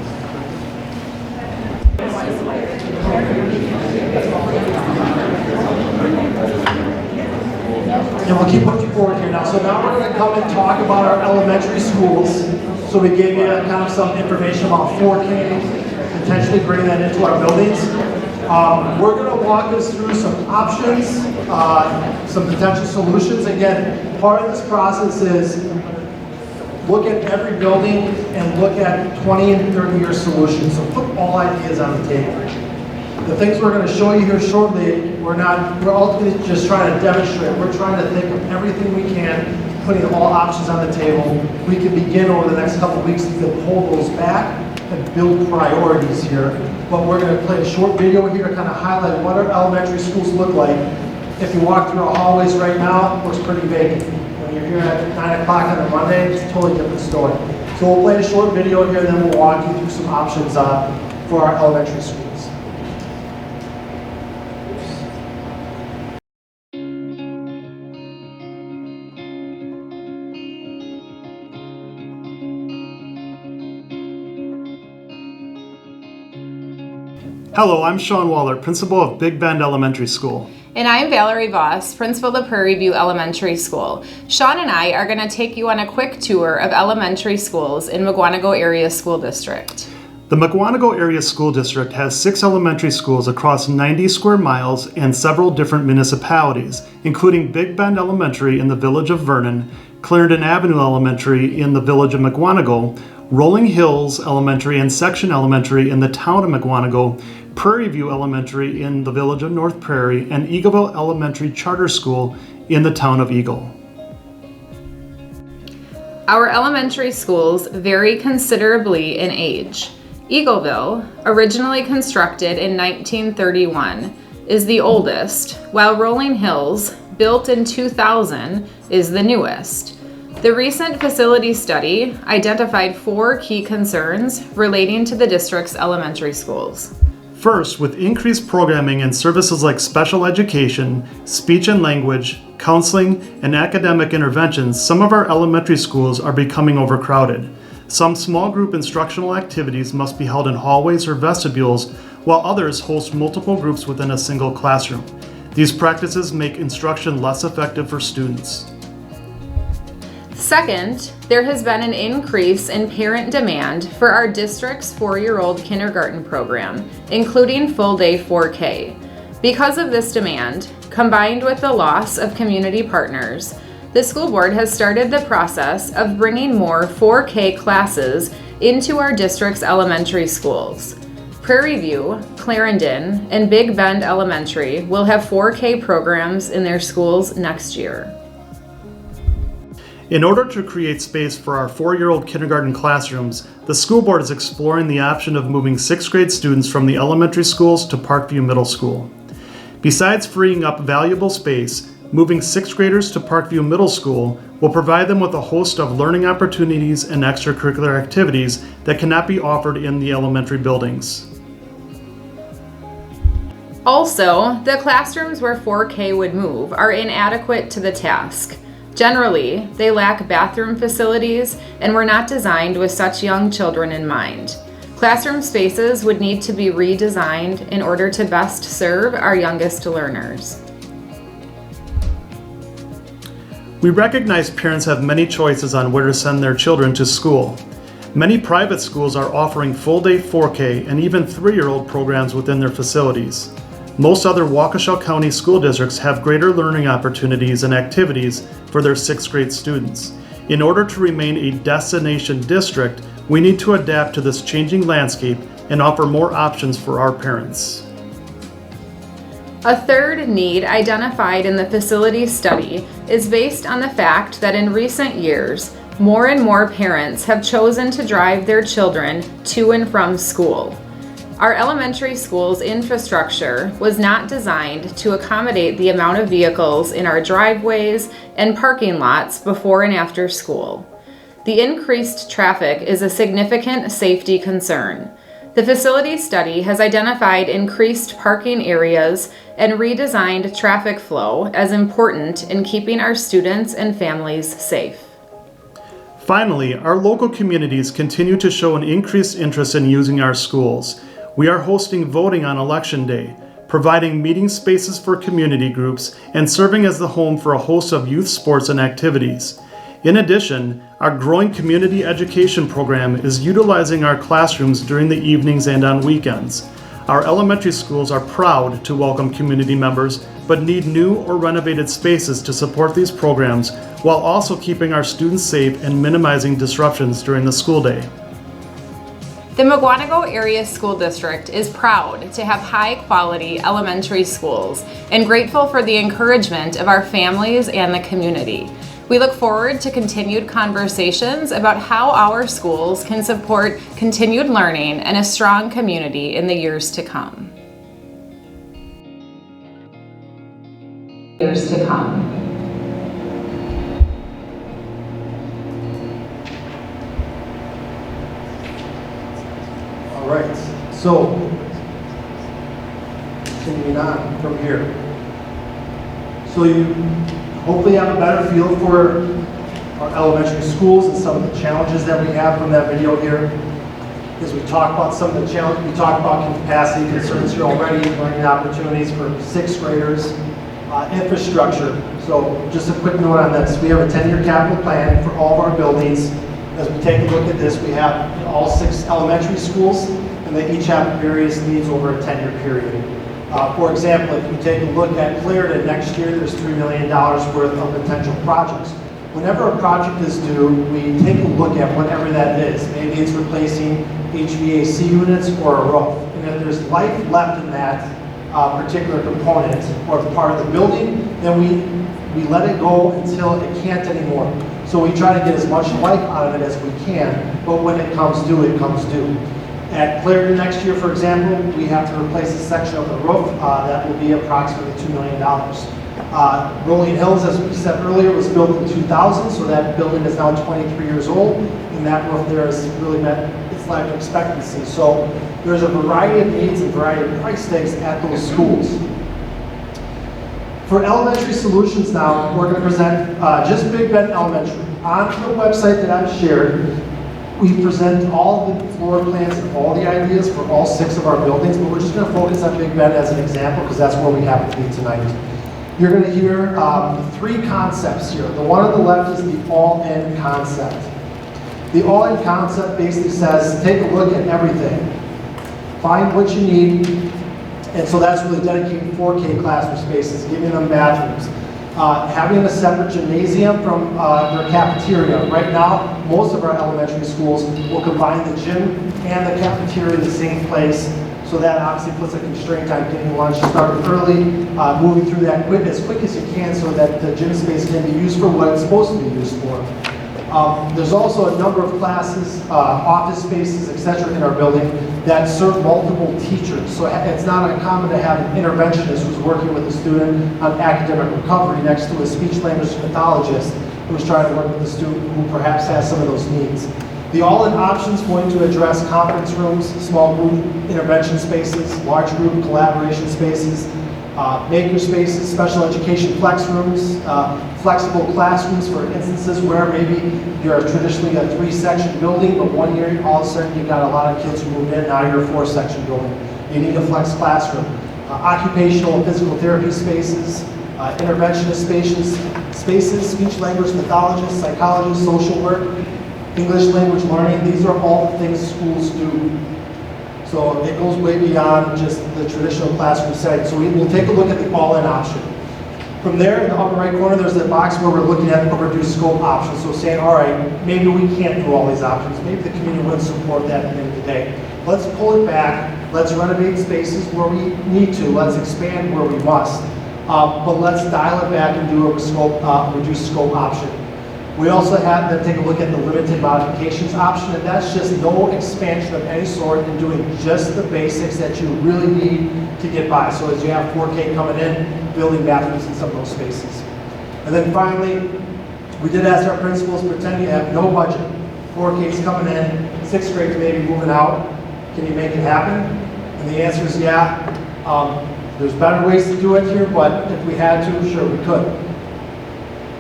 And we'll keep pushing forward here now. So now we're going to come and talk about our elementary schools. So we gave you kind of some information about 4K, potentially bringing that into our buildings. We're going to walk us through some options, some potential solutions. Again, part of this process is look at every building and look at 20 and 30-year solutions. So put all ideas on the table. The things we're going to show you here shortly, we're ultimately just trying to demonstrate. We're trying to think of everything we can, putting all options on the table. We can begin over the next couple of weeks to pull those back and build priorities here. But we're going to play a short video here to kind of highlight what our elementary schools look like. If you walk through our hallways right now, it looks pretty vacant. When you're here at 9 o'clock on a Monday, it's a totally different story. So we'll play a short video here, and then we'll walk you through some options for our elementary schools. Hello, I'm Sean Waller, principal of Big Bend Elementary School. And I'm Valerie Voss, principal of Prairie View Elementary School. Sean and I are going to take you on a quick tour of elementary schools in Mukwonago Area School District. The Mukwonago Area School District has 6 elementary schools across 90 square miles and several different municipalities, including Big Bend Elementary in the village of Vernon, Clarendon Avenue Elementary in the village of Mukwonago, Rolling Hills Elementary and Section Elementary in the town of Mukwonago, Prairie View Elementary in the village of North Prairie, and Eagleville Elementary Charter School in the town of Eagle. Our elementary schools vary considerably in age. Eagleville, originally constructed in 1931, is the oldest, while Rolling Hills, built in 2000, is the newest. The recent facility study identified 4 key concerns relating to the district's elementary schools. First, with increased programming and services like special education, speech and language, counseling, and academic interventions, some of our elementary schools are becoming overcrowded. Some small group instructional activities must be held in hallways or vestibules, while others host multiple groups within a single classroom. These practices make instruction less effective for students. Second, there has been an increase in parent demand for our district's 4-year-old kindergarten program, including full-day 4K. Because of this demand, combined with the loss of community partners, the school board has started the process of bringing more 4K classes into our district's elementary schools. Prairie View, Clarendon, and Big Bend Elementary will have 4K programs in their schools next year. In order to create space for our 4-year-old kindergarten classrooms, the school board is exploring the option of moving 6th grade students from the elementary schools to Parkview Middle School. Besides freeing up valuable space, moving 6th graders to Parkview Middle School will provide them with a host of learning opportunities and extracurricular activities that cannot be offered in the elementary buildings. Also, the classrooms where 4K would move are inadequate to the task. Generally, they lack bathroom facilities and were not designed with such young children in mind. Classroom spaces would need to be redesigned in order to best serve our youngest learners. We recognize parents have many choices on where to send their children to school. Many private schools are offering full-day 4K and even 3-year-old programs within their facilities. Most other Waukesha County school districts have greater learning opportunities and activities for their 6th grade students. In order to remain a destination district, we need to adapt to this changing landscape and offer more options for our parents. A third need identified in the facility study is based on the fact that in recent years, more and more parents have chosen to drive their children to and from school. Our elementary school's infrastructure was not designed to accommodate the amount of vehicles in our driveways and parking lots before and after school. The increased traffic is a significant safety concern. The facility study has identified increased parking areas and redesigned traffic flow as important in keeping our students and families safe. Finally, our local communities continue to show an increased interest in using our schools. We are hosting voting on Election Day, providing meeting spaces for community groups, and serving as the home for a host of youth sports and activities. In addition, our growing community education program is utilizing our classrooms during the evenings and on weekends. Our elementary schools are proud to welcome community members, but need new or renovated spaces to support these programs while also keeping our students safe and minimizing disruptions during the school day. The Mukwonago Area School District is proud to have high-quality elementary schools and grateful for the encouragement of our families and the community. We look forward to continued conversations about how our schools can support continued learning and a strong community in the years to come. All right, so continuing on from here. So you hopefully have a better feel for our elementary schools and some of the challenges that we have from that video here. As we talk about some of the challenges, we talked about capacity concerns here already, learning opportunities for 6th graders, infrastructure. So just a quick note on this. We have a 10-year capital plan for all of our buildings. As we take a look at this, we have all 6 elementary schools, and they each have various needs over a 10-year period. For example, if you take a look at Clarendon next year, there's $3 million worth of potential projects. Whenever a project is due, we take a look at whatever that is. Maybe it's replacing HVAC units or a roof. And if there's life left in that particular component or part of the building, then we let it go until it can't anymore. So we try to get as much life out of it as we can, but when it comes due, it comes due. At Clarendon next year, for example, we have to replace a section of the roof. That will be approximately $2 million. Rolling Hills, as we said earlier, was built in 2000, so that building is now 23 years old, and that roof there has really met its life expectancy. So there's a variety of needs and variety of price tags at those schools. For elementary solutions now, we're going to present just Big Bend Elementary. On the website that I've shared, we present all the floor plans and all the ideas for all 6 of our buildings, but we're just going to focus on Big Bend as an example because that's where we happen to be tonight. You're going to hear 3 concepts here. The one on the left is the all-in concept. The all-in concept basically says, take a look at everything. Find what you need, and so that's really dedicating 4K classroom spaces, giving them bathrooms. Having a separate gymnasium from their cafeteria. Right now, most of our elementary schools will combine the gym and the cafeteria in the same place, so that obviously puts a constraint on getting lunch started early, moving through that as quick as you can so that the gym space can be used for what it's supposed to be used for. There's also a number of classes, office spaces, etc. in our building that serve multiple teachers. So it's not uncommon to have an interventionist who's working with a student on academic recovery next to a speech-language pathologist who's trying to work with a student who perhaps has some of those needs. The all-in option is going to address conference rooms, small group intervention spaces, large group collaboration spaces, maker spaces, special education flex rooms, flexible classrooms for instances where maybe you're traditionally a 3-section building, but one year all of a sudden you've got a lot of kids who moved in, now you're a 4-section building. You need a flex classroom. Occupational and physical therapy spaces, interventionist spaces, speech language pathologists, psychologists, social work. English language learning, these are all the things schools do. So it goes way beyond just the traditional classroom setting. So we will take a look at the all-in option. From there, in the upper right corner, there's that box where we're looking at the reduced scope options. So saying, all right, maybe we can't do all these options. Maybe the community wouldn't support that at the end of the day. Let's pull it back. Let's renovate spaces where we need to. Let's expand where we must. But let's dial it back and do a reduced scope option. We also have to take a look at the limited modifications option, and that's just no expansion of any sort and doing just the basics that you really need to get by. So as you have 4K coming in, building bathrooms in some of those spaces. And then finally, we did ask our principals, pretend you have no budget. 4K's coming in, 6th grade maybe moving out. Can you make it happen? And the answer is yeah. There's better ways to do it here, but if we had to, sure, we could.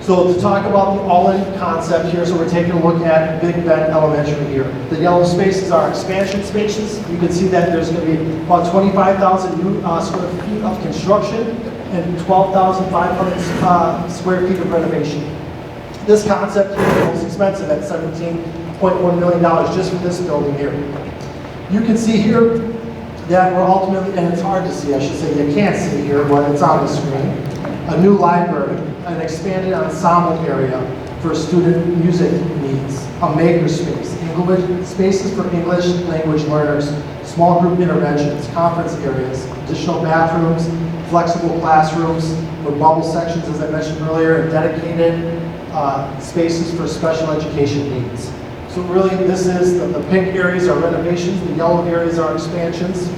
So to talk about the all-in concept here, so we're taking a look at Big Bend Elementary here. The yellow spaces are expansion spaces. You can see that there's going to be about 25,000 new square feet of construction and 12,500 square feet of renovation. This concept here is the most expensive at $17.1 million just for this building here. You can see here that we're ultimately, and it's hard to see, I should say, you can't see here, but it's on the screen, a new library, an expanded ensemble area for student music needs, a maker space, spaces for English language learners, small group interventions, conference areas, additional bathrooms, flexible classrooms with bubble sections, as I mentioned earlier, and dedicated spaces for special education needs. So really, this is, the pink areas are renovations, the yellow areas are expansions.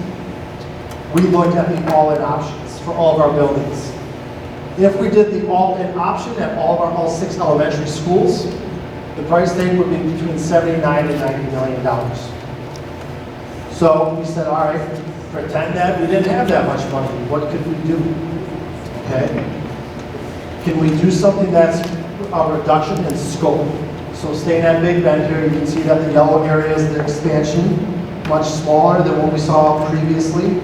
We looked at the all-in options for all of our buildings. If we did the all-in option at all 6 elementary schools, the price tag would be between $79 and $90 million. So we said, all right, pretend that we didn't have that much money. What could we do? Okay. Can we do something that's a reduction in scope? So staying at Big Bend here, you can see that the yellow area is the expansion, much smaller than what we saw previously.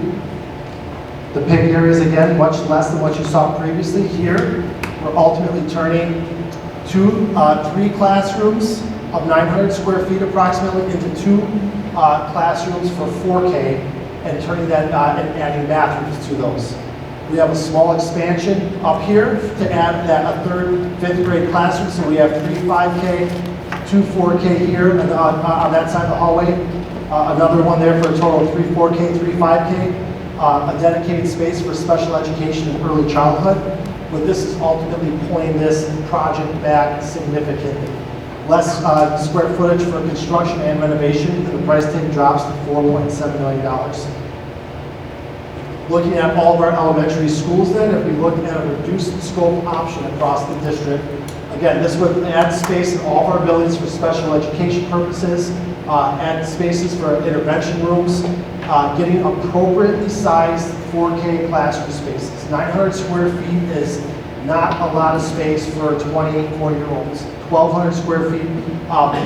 The pink areas, again, much less than what you saw previously. Here, we're ultimately turning 3 classrooms of 900 square feet approximately into 2 classrooms for 4K and turning that and adding bathrooms to those. We have a small expansion up here to add that a 3rd, 5th grade classroom. So we have 3 5K, 2 4K here on that side of the hallway. Another one there for a total of 3 4K, 3 5K. A dedicated space for special education and early childhood. But this is ultimately pulling this project back significantly. Less square footage for construction and renovation, and the price tag drops to $4.7 million. Looking at all of our elementary schools then, if we look at a reduced scope option across the district, again, this would add space in all of our buildings for special education purposes, add spaces for intervention rooms, getting appropriately sized 4K classroom spaces. 900 square feet is not a lot of space for 24-year-olds. 1,200 square feet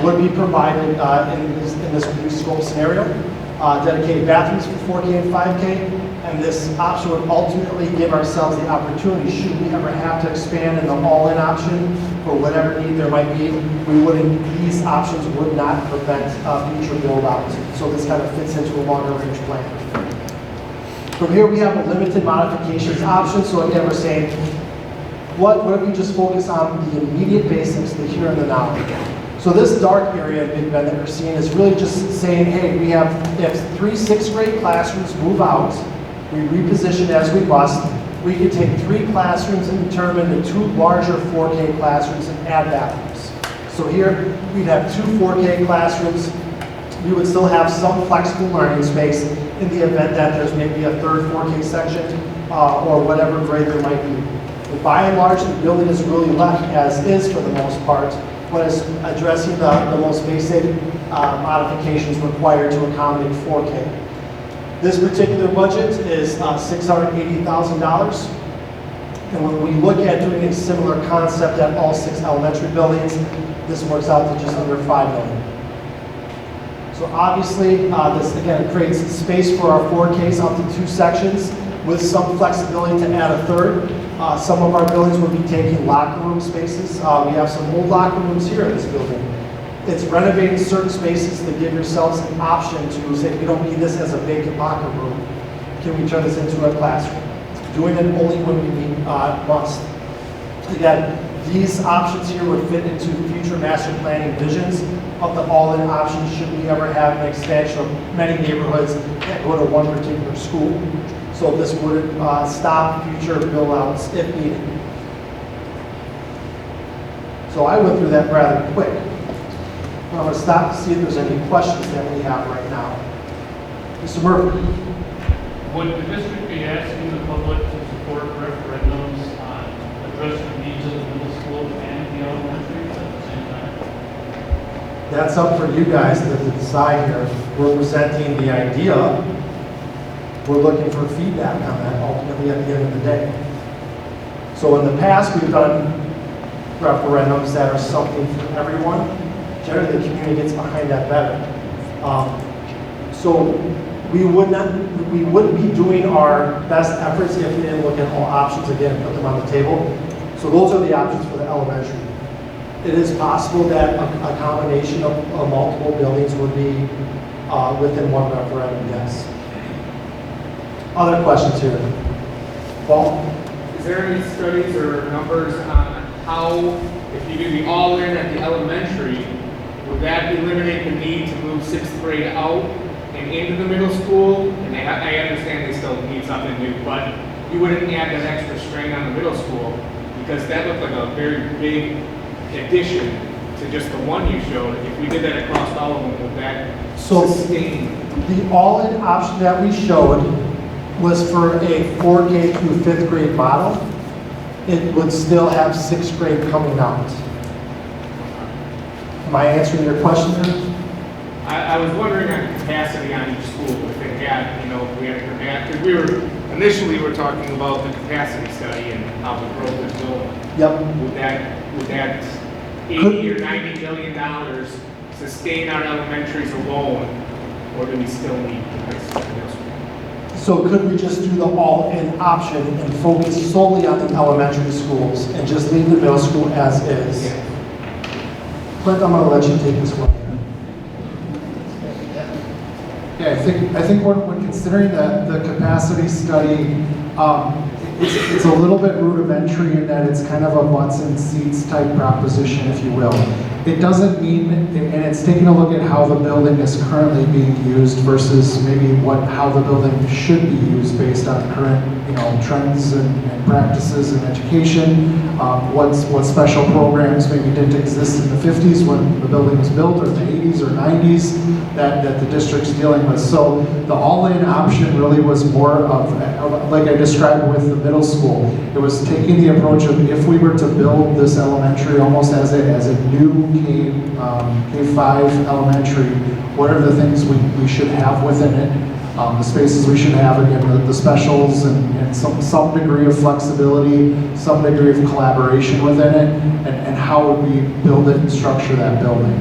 would be provided in this reduced scope scenario. Dedicated bathrooms for 4K and 5K. And this option would ultimately give ourselves the opportunity, should we ever have to expand in the all-in option for whatever need there might be, these options would not prevent future build-outs. So this kind of fits into a longer-range plan. From here, we have a limited modifications option. So again, we're saying, what if we just focus on the immediate basics, the here and the now? So this dark area of Big Bend that we're seeing is really just saying, hey, we have, if 3 6th grade classrooms move out, we reposition as we must. We could take 3 classrooms and turn them into 2 larger 4K classrooms and add bathrooms. So here, we'd have 2 4K classrooms. We would still have some flexible learning space in the event that there's maybe a 3rd 4K section or whatever grade there might be. But by and large, the building is really left as is for the most part, but it's addressing the most basic modifications required to accommodate 4K. This particular budget is $680,000. And when we look at doing a similar concept at all 6 elementary buildings, this works out to just under $5 million. So obviously, this again creates space for our 4Ks up to 2 sections with some flexibility to add a 3rd. Some of our buildings will be taking locker room spaces. We have some old locker rooms here in this building. It's renovating certain spaces to give yourselves an option to say, we don't need this as a vacant locker room. Can we turn this into a classroom? Doing it only when we must. Again, these options here would fit into future master planning visions of the all-in options should we ever have an expansion of many neighborhoods that go to one particular school. So this would stop future build-outs if needed. So I went through that rather quick. I'm going to stop to see if there's any questions that we have right now. Mr. Murphy. Would the district be asking the public to support referendums on addressing the needs of the middle school and the elementary at the same time? That's up for you guys to decide here. We're presenting the idea. We're looking for feedback on that ultimately at the end of the day. So in the past, we've done referendums that are something for everyone. Generally, the community gets behind that better. So we wouldn't be doing our best efforts if we didn't look at all options again and put them on the table. So those are the options for the elementary. It is possible that a combination of multiple buildings would be within one referendum, yes. Other questions here? Paul? Is there any studies or numbers on how, if you do the all-in at the elementary, would that eliminate the need to move 6th grade out and into the middle school? And I understand they still need something new, but you wouldn't add that extra strain on the middle school because that looked like a very big addition to just the one you showed. If we did that across all of them, would that sustain? The all-in option that we showed was for a 4K through 5th grade model. It would still have 6th grade coming out. Am I answering your question here? I was wondering on capacity on each school, if it had, if we had capacity, because initially we were talking about the capacity study and how the growth is going. Yep. Would that $80 or $90 million sustain our elementaries alone, or do we still need the high school and middle school? So could we just do the all-in option and focus solely on the elementary schools and just leave the middle school as is? Yeah. Clint, I'm going to let you take this one. Yeah, I think when considering the capacity study, it's a little bit rudimentary in that it's kind of a butts and seats type proposition, if you will. It doesn't mean, and it's taking a look at how the building is currently being used versus maybe how the building should be used based on current, trends and practices in education. What special programs maybe didn't exist in the 50s when the building was built, or the 80s or 90s that the district's dealing with. So the all-in option really was more of, like I described with the middle school, it was taking the approach of if we were to build this elementary almost as a new K-5 elementary, what are the things we should have within it? The spaces we should have, again, the specials and some degree of flexibility, some degree of collaboration within it, and how would we build it and structure that building.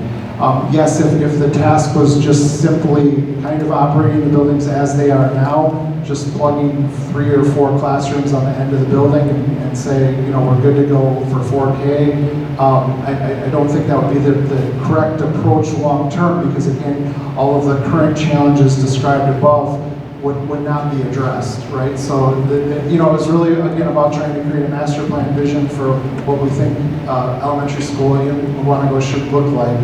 Yes, if the task was just simply kind of operating the buildings as they are now, just plugging 3 or 4 classrooms on the end of the building and say, we're good to go for 4K, I don't think that would be the correct approach long term, because again, all of the current challenges described above would not be addressed, right? So, it was really, again, about trying to create a master plan vision for what we think elementary school in Mukwonago should look like.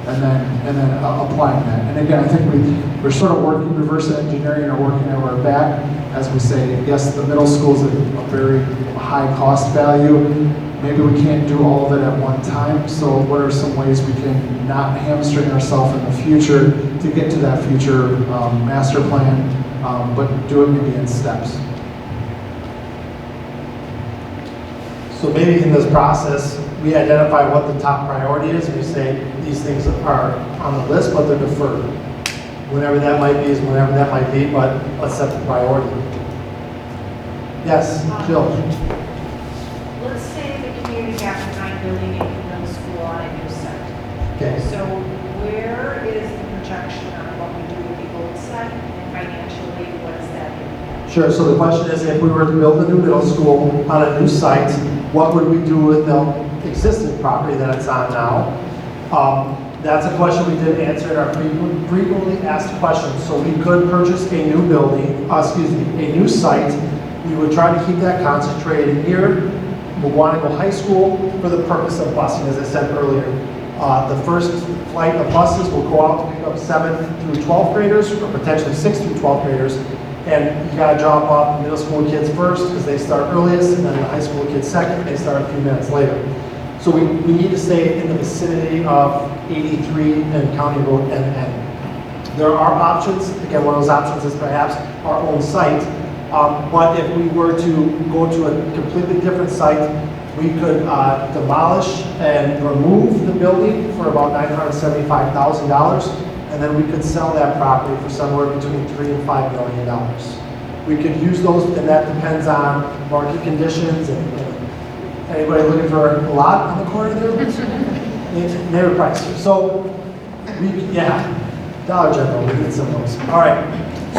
And then applying that. And again, I think we're sort of working reverse engineering or working our way back as we say, yes, the middle school is a very high cost value. Maybe we can't do all of it at one time. So what are some ways we can not hamstring ourselves in the future to get to that future master plan, but do it maybe in steps. So maybe in this process, we identify what the top priority is. We say these things are on the list, but they're deferred. Whenever that might be is whenever that might be, but let's set the priority. Yes, Jill. Let's say the community gap behind building a middle school on a new site. Okay. So where is the projection on what we do with the old site, and financially, what does that impact? Sure, so the question is, if we were to build a new middle school on a new site, what would we do with the existing property that it's on now? That's a question we did answer in our frequently asked questions. So we could purchase a new building, a new site. We would try to keep that concentrated near Mukwonago High School for the purpose of busing, as I said earlier. The first flight of buses will go out to pick up 7th through 12th graders, or potentially 6th through 12th graders. And you gotta drop off middle school kids first, because they start earliest, and then the high school kids second, they start a few minutes later. So we need to stay in the vicinity of 83 and County Road NN. There are options, again, one of those options is perhaps our own site, but if we were to go to a completely different site, we could demolish and remove the building for about $975,000, and then we could sell that property for somewhere between $3 and $5 million. We could use those, and that depends on market conditions and anybody looking for a lot on the corner there? Neighbor price. So, Dollar General, we need some of those. All right,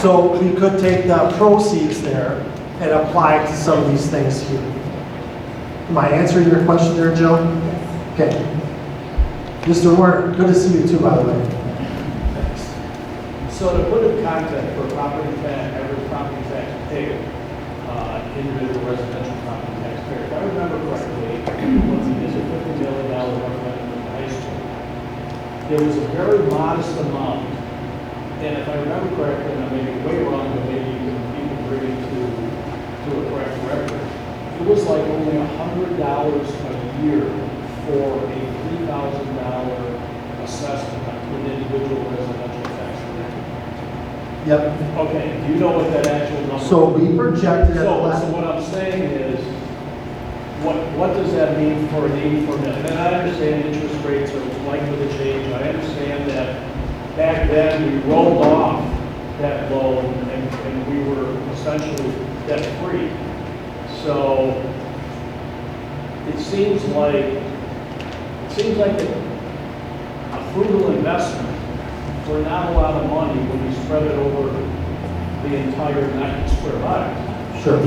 so we could take the proceeds there and apply it to some of these things here. Am I answering your question there, Jill? Okay. Mr. Werner, good to see you too, by the way. Thanks. So to put in context for property tax, average property tax paid, individual residential property taxpayer, if I remember correctly, when we did a $50 million referendum in high school, there was a very modest amount, and if I remember correctly, and I may be way wrong, but maybe you can bring it to a correct record, it was like only $100 a year for a $3,000 assessment to an individual residential tax rate. Yep. Okay, do you know what that actual number is? So we projected at the So last. what I'm saying is, what does that mean for an 84 million? And I understand interest rates are likely to change. I understand that back then we rolled off that loan and we were essentially debt-free. So it seems like a frugal investment for not a lot of money when you spread it over the entire 90 square miles. Sure.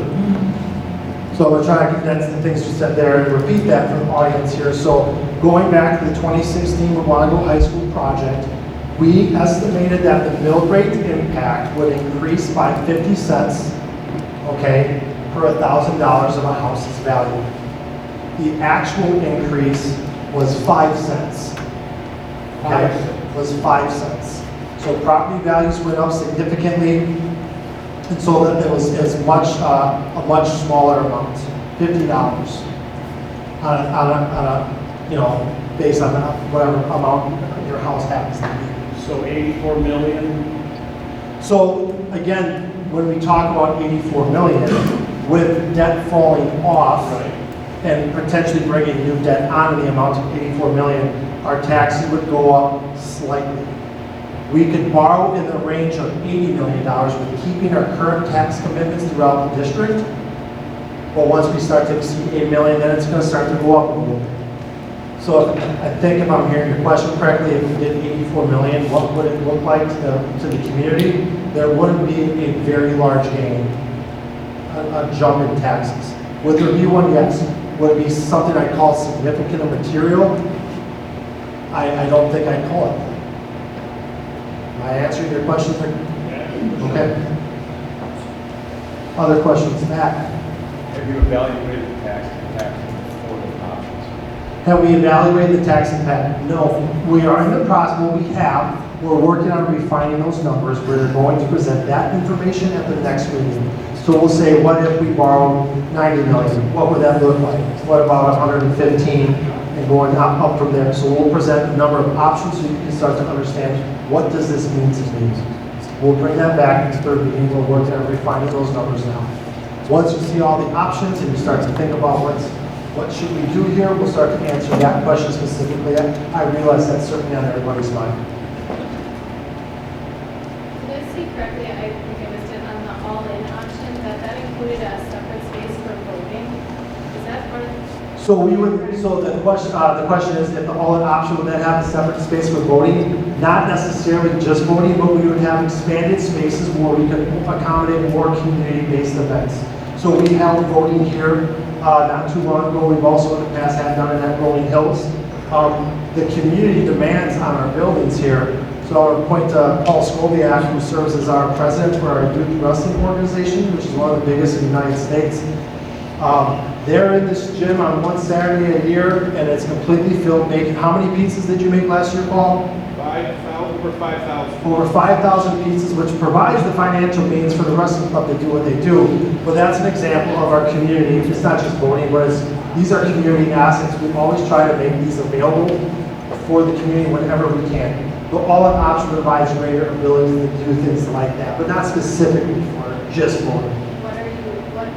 So we're trying to condense the things you said there and repeat that for the audience here. So going back to the 2016 Mukwonago High School project, we estimated that the mill rate impact would increase by 50 cents, okay, per $1,000 of a house's value. The actual increase was 5 cents. Okay, was 5 cents. So property values went up significantly, and so that it was a much smaller amount, $50 on a based on whatever amount your house happens to be. So 84 million. So again, when we talk about 84 million, with debt falling off and potentially bringing new debt onto the amount of 84 million, our taxes would go up slightly. We could borrow in the range of $80 million with keeping our current tax commitments throughout the district. But once we start to exceed $8 million, then it's going to start to go up a little bit. So I think if I'm hearing your question correctly, if we did 84 million, what would it look like to the community? There wouldn't be a very large gain, a jump in taxes. Would there be one? Yes. Would it be something I call significant or material? I don't think I'd call it. Am I answering your question? Okay. Other questions? Matt? Have you evaluated the tax impact for the options? Have we evaluated the tax impact? No. We are in the process. Well, we have. We're working on refining those numbers. We're going to present that information at the next meeting. So we'll say, what if we borrow 90 million? What would that look like? What about 115? And going up from there. So we'll present a number of options so you can start to understand what does this mean to me. We'll bring that back in the third meeting. We're working on refining those numbers now. Once you see all the options and you start to think about what should we do here, we'll start to answer that question specifically. I realize that's certainly on everybody's mind. Did I see correctly, I think I missed it, on the all-in option, that included a separate space for voting? Is that part of? So the question is, if the all-in option would then have a separate space for voting, not necessarily just voting, but we would have expanded spaces where we could accommodate more community-based events. So we held voting here not too long ago. We've also in the past had done it at Rolling Hills. the community demands on our buildings here. So I would point to Paul Skobiak, who serves as our president for our youth wrestling organization, which is one of the biggest in the United States. They're in this gym on one Saturday a year, and it's completely filled. How many pizzas did you make last year, Paul? Over 5,000. Over 5,000 pizzas, which provides the financial means for the wrestling club to do what they do. But that's an example of our community. It's not just voting, but these are community assets. We always try to make these available for the community whenever we can. The all-in option provides greater ability to do things like that, but not specifically for just voting. What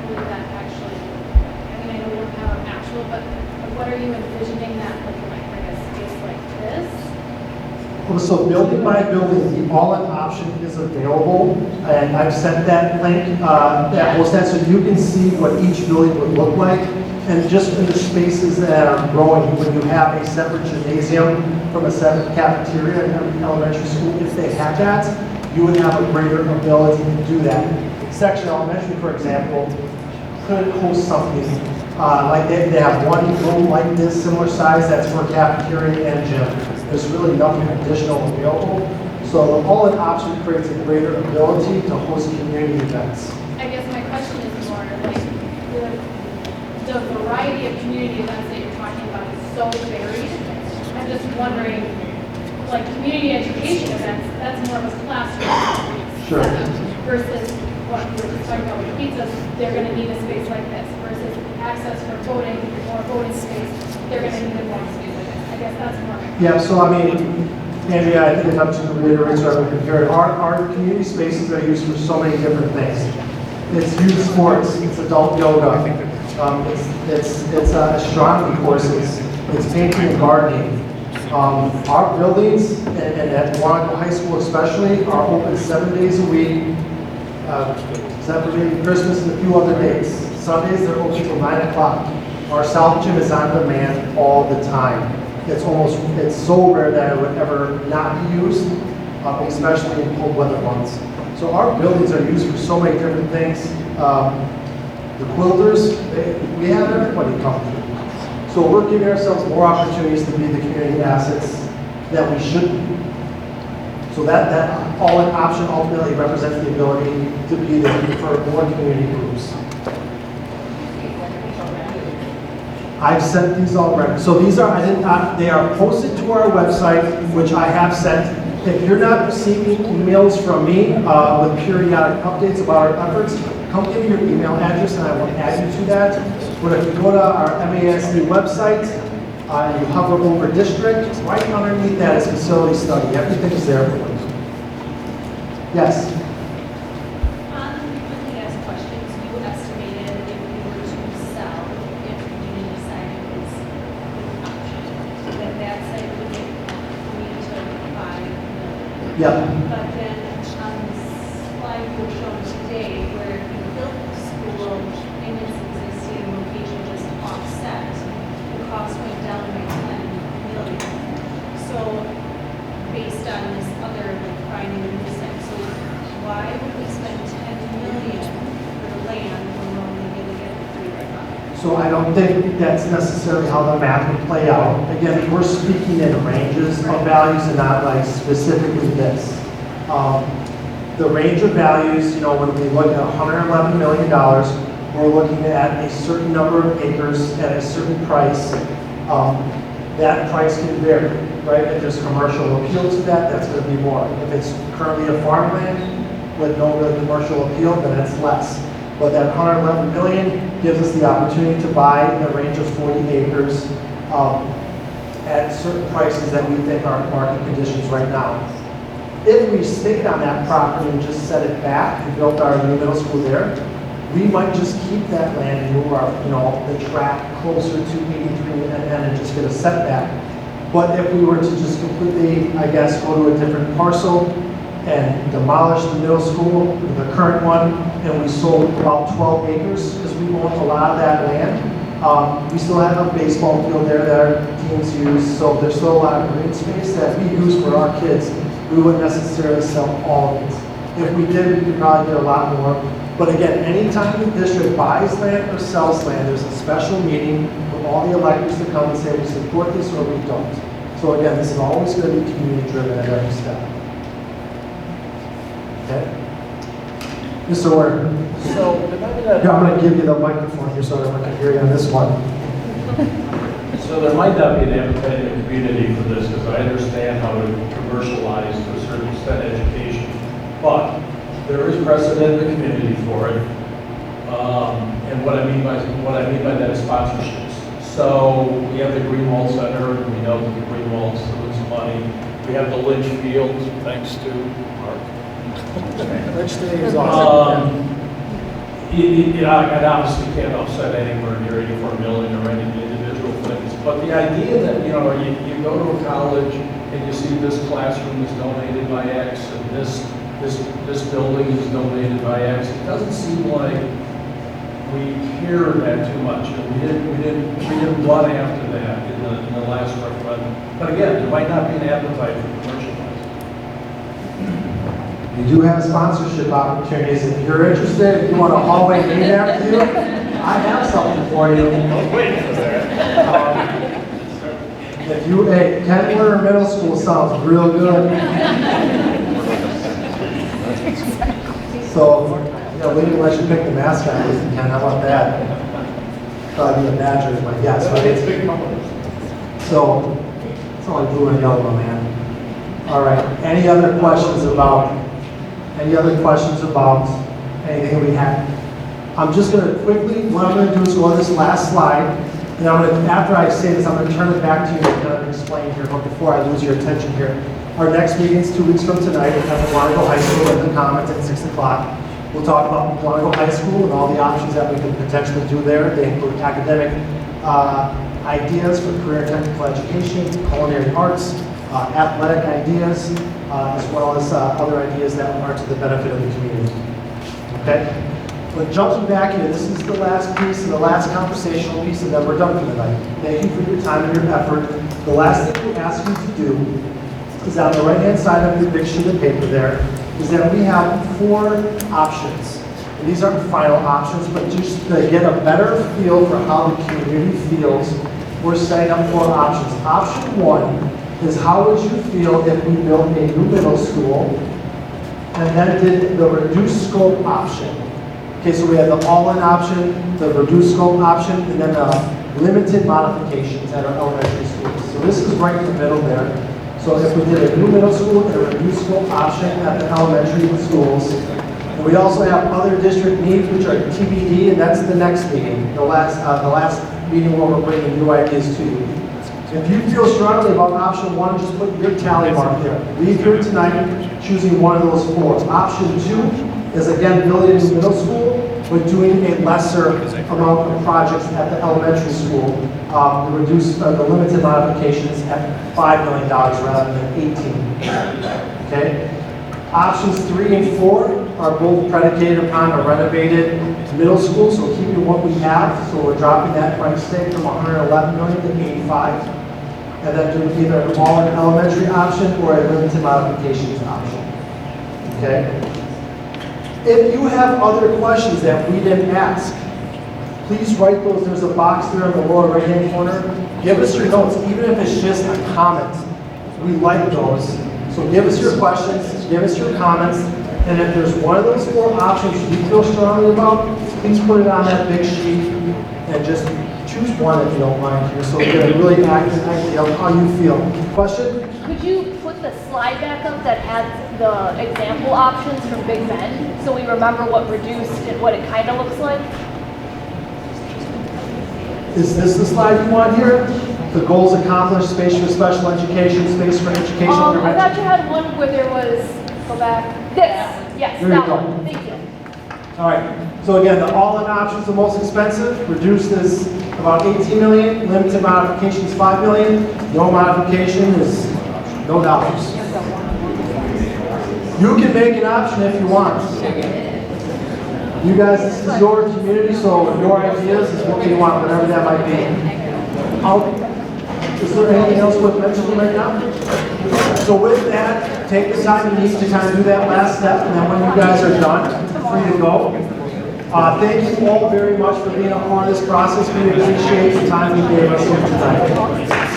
would that actually, I mean, I know we don't have an actual, but what are you envisioning that looking like a space like this? So building by building, the all-in option is available, and I've sent that link, that will send so you can see what each building would look like. And just in the spaces that are growing, when you have a separate gymnasium from a separate cafeteria in every elementary school, if they have that, you would have a greater ability to do that. Section Elementary, for example, could host something like they have one room like this, similar size, that's for cafeteria and gym. There's really nothing additional available. So the all-in option creates a greater ability to host community events. I guess my question is more like the variety of community events that you're talking about is so varied. I'm just wondering, like community education events, that's more of a classroom Sure. setup versus what we were just talking about with pizzas. They're going to need a space like this versus access for voting or voting space. They're going to need a voting space like this. I guess that's more. Yeah, so I mean, Andrea, I think if I'm just going to reiterate so everyone can hear it, our community spaces are used for so many different things. It's youth sports, it's adult yoga, it's astronomy courses, it's painting and gardening. Our buildings, and at Mukwonago High School especially, are open 7 days a week, except for maybe Christmas and a few other days. Sundays, they're open till 9 o'clock. Our South Gym is on demand all the time. It's so rare that it would ever not be used, especially in cold weather months. So our buildings are used for so many different things. The quilters, we have everybody come through. So we're giving ourselves more opportunities to be the community assets that we should be. So that all-in option ultimately represents the ability to be there for more community groups. I've sent these already. So these are, they are posted to our website, which I have sent. If you're not receiving emails from me with periodic updates about our efforts, come give me your email address and I will add you to that. But if you go to our MASD website and you hover over district, right underneath that is facility study. Everything's there for you. Yes? Frequently asked questions, you estimated if we were to sell, if we decided it was an option, that site would get 3 to 5 million. Yeah. But then on the slide you were showing today, where you built the school in its existing location just offset, the cost went down by 10 million. So based on this other finding in this site, so why would we spend 10 million for land when we're only going to get 3 to 5? So I don't think that's necessarily how the math would play out. Again, we're speaking in ranges of values and not like specifically this. The range of values, you know, when we look at $111 million, we're looking at a certain number of acres at a certain price. That price can vary, right? If there's commercial appeal to that, that's going to be more. If it's currently a farmland with no real commercial appeal, then it's less. But that $111 million gives us the opportunity to buy in a range of 40 acres at certain prices that we think are market conditions right now. If we stayed on that property and just set it back and built our new middle school there, we might just keep that land and move our, the track closer to 83 and just get a setback. But if we were to just completely, I guess, go to a different parcel and demolish the middle school, the current one, and we sold about 12 acres because we own a lot of that land. We still have a baseball field there that our teams use, so there's still a lot of green space that we use for our kids. We wouldn't necessarily sell all of it. If we did, we could probably get a lot more. But again, anytime the district buys land or sells land, there's a special meeting with all the electors to come and say we support this or we don't. So again, this is always going to be community driven at every step. Okay? Mr. Warner. So, depending on. Yeah, I'm going to give you the microphone here so everyone can hear you on this one. So there might not be an appetite in the community for this, because I understand how to commercialize to a certain extent education. But there is precedent in the community for it. And what I mean by that is sponsorships. So we have the Greenwald Center, and we know that the Greenwald's doing some money. We have the Lynch Field, thanks to Mark. Lynch Field is awesome. It obviously can't offset anywhere near 84 million or any individual things. But the idea that, you go to a college and you see this classroom is donated by X and this building is donated by X, it doesn't seem like we hear that too much. And we didn't run after that in the last referendum. But again, there might not be an appetite for commercializing. You do have sponsorship opportunities. If you're interested, if you want a hallway named after you, I have something for you. Wait for that. Hey, Kentler Middle School sounds real good. So, we didn't let you pick the mascot, Ken. How about that? Probably the Badgers, but yes, right? It's big companies. So, it's only blue and yellow, man. All right. Any other questions about anything we have? I'm just going to quickly, what I'm going to do is go on this last slide, and after I say this, I'm going to turn it back to you and kind of explain here, but before I lose your attention here. Our next meeting is 2 weeks from tonight at Mukwonago High School in the Commons at 6 o'clock. We'll talk about Mukwonago High School and all the options that we can potentially do there. They include academic ideas for career and technical education, culinary arts, athletic ideas, as well as other ideas that are to the benefit of the community. Okay? But jumping back here, this is the last piece and the last conversational piece, and then we're done for the night. Thank you for your time and your effort. The last thing we ask you to do is on the right-hand side of your big sheet of paper there, is that we have 4 options. And these aren't final options, but just to get a better feel for how the community feels, we're setting up 4 options. Option 1 is how would you feel if we built a new middle school and then did the reduced scope option? Okay, so we have the all-in option, the reduced scope option, and then the limited modifications at our elementary schools. So this is right in the middle there. So if we did a new middle school and a reduced scope option at the elementary schools, and we also have other district needs, which are TBD, and that's the next meeting, the last meeting where we're bringing new ideas to you. If you feel strongly about option 1, just put your tally mark there. Leave here tonight choosing one of those 4. Option 2 is again building a new middle school, but doing a lesser amount of projects at the elementary school. The limited modifications at $5 million rather than 18. Okay. Options 3 and 4 are both predicated upon a renovated middle school, so keeping what we have. So we're dropping that price tag from 111 million to 85, and then doing either an all-in elementary option or a limited modifications option. Okay. If you have other questions that we didn't ask, please write those. There's a box there in the lower right-hand corner. Give us your notes, even if it's just a comment. We like those. So give us your questions, give us your comments, and if there's one of those 4 options you feel strongly about, please put it on that big sheet and just choose one if you don't mind here, so we get a really accurate idea of how you feel. Question? Could you put the slide back up that has the example options from Big Bend, so we remember what reduced and what it kind of looks like? Is this the slide you want here? The goals accomplished, space for special education, space for educational I intervention? thought you had one where there was, go back, this, yes, There you that go. one, thank you. All right, so again, the all-in option is the most expensive. Reduced is about 18 million, limited modification is 5 million, no modification is no dollars. You can make an option if you want. You guys, this is your community, so your ideas is what you want, whatever that might be. Is there anything else worth mentioning right now? So with that, take the time you need to kind of do that last step, and then when you guys are done, free to go. Thank you all very much for being a part of this process. We appreciate the time you gave us here tonight.